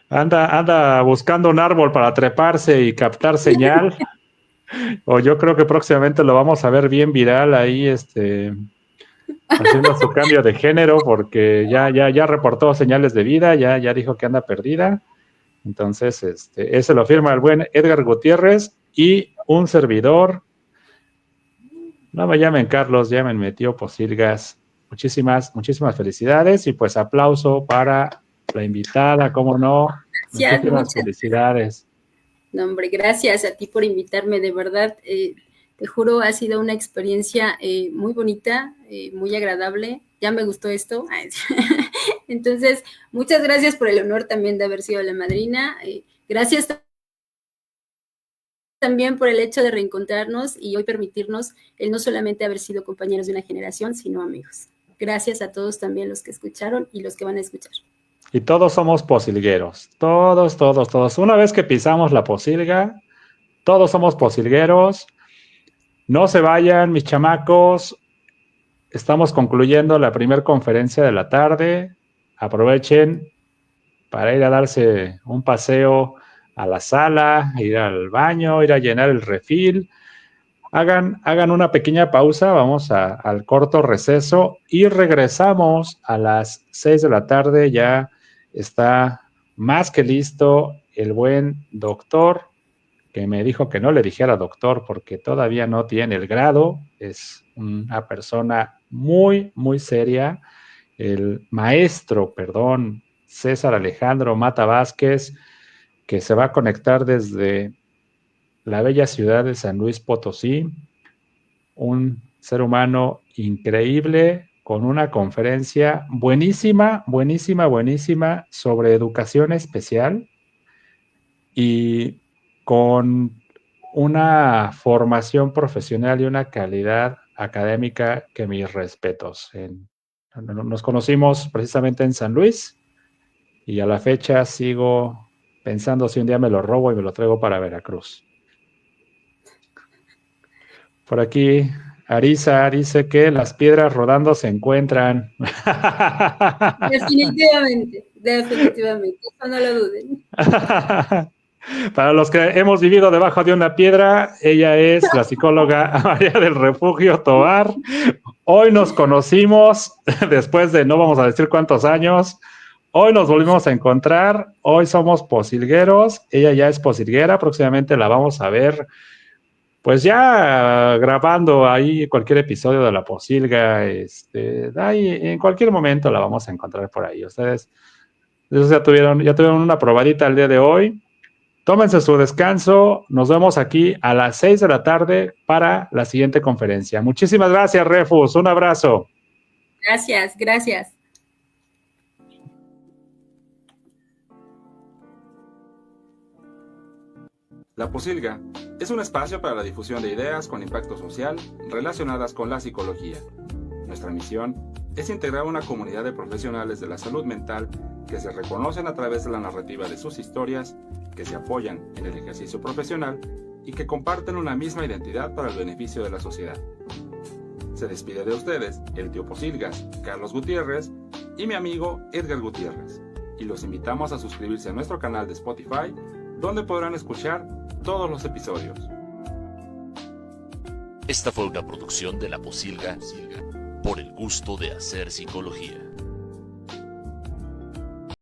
Anda buscando un árbol para treparse y captar señal. O yo creo que próximamente lo vamos a ver bien viral ahí, haciendo su cambio de género, porque ya reportó señales de vida, ya dijo que anda perdida. Entonces, ese lo firma el buen Edgar Gutiérrez y un servidor. No me llamen Carlos, llámenme tío Posilgas. Muchísimas felicidades y pues aplauso para la invitada, cómo no. Gracias, Muchísimas muchas. felicidades. No, hombre, gracias a ti por invitarme, de verdad. Te juro, ha sido una experiencia muy bonita, muy agradable. Ya me gustó esto. Entonces, muchas gracias por el honor también de haber sido la madrina. Gracias también por el hecho de reencontrarnos y hoy permitirnos el no solamente haber sido compañeros de una generación, sino amigos. Gracias a todos también los que escucharon y los que van a escuchar. Y todos somos posilgueros. Todos. Una vez que pisamos la posilga, todos somos posilgueros. No se vayan, mis chamacos. Estamos concluyendo la primera conferencia de la tarde. Aprovechen para ir a darse un paseo a la sala, ir al baño, ir a llenar el refil. Hagan una pequeña pausa, vamos al corto receso y regresamos a las 6 de la tarde. Ya está más que listo el buen doctor que me dijo que no le dijera doctor porque todavía no tiene el grado. Es una persona muy, muy seria. El maestro, perdón, César Alejandro Mata Vázquez, que se va a conectar desde la bella ciudad de San Luis Potosí. Un ser humano increíble, con una conferencia buenísima, buenísima, buenísima sobre educación especial y con una formación profesional y una calidad académica que mis respetos. Nos conocimos precisamente en San Luis y a la fecha sigo pensando si un día me lo robo y me lo traigo para Veracruz. Por aquí, Arisa dice que las piedras rodando se encuentran. Definitivamente, definitivamente, eso no lo duden. Para los que hemos vivido debajo de una piedra, ella es la psicóloga María del Refugio Tovar. Hoy nos conocimos después de no vamos a decir cuántos años. Hoy nos volvimos a encontrar. Hoy somos posilgueros. Ella ya es posilguera. Próximamente la vamos a ver, pues ya grabando ahí cualquier episodio de La Posilga. Ahí en cualquier momento la vamos a encontrar por ahí. Ustedes ya tuvieron una probadita el día de hoy. Tómense su descanso. Nos vemos aquí a las 6 de la tarde para la siguiente conferencia. Muchísimas gracias, Refus. Un abrazo. Gracias, gracias. La Posilga es un espacio para la difusión de ideas con impacto social relacionadas con la psicología. Nuestra misión es integrar una comunidad de profesionales de la salud mental que se reconocen a través de la narrativa de sus historias, que se apoyan en el ejercicio profesional y que comparten una misma identidad para el beneficio de la sociedad. Se despide de ustedes el tío Posilgas, Carlos Gutiérrez, y mi amigo Edgar Gutiérrez, y los invitamos a suscribirse a nuestro canal de Spotify, donde podrán escuchar todos los episodios. Esta fue una producción de La Posilga por el gusto de hacer psicología.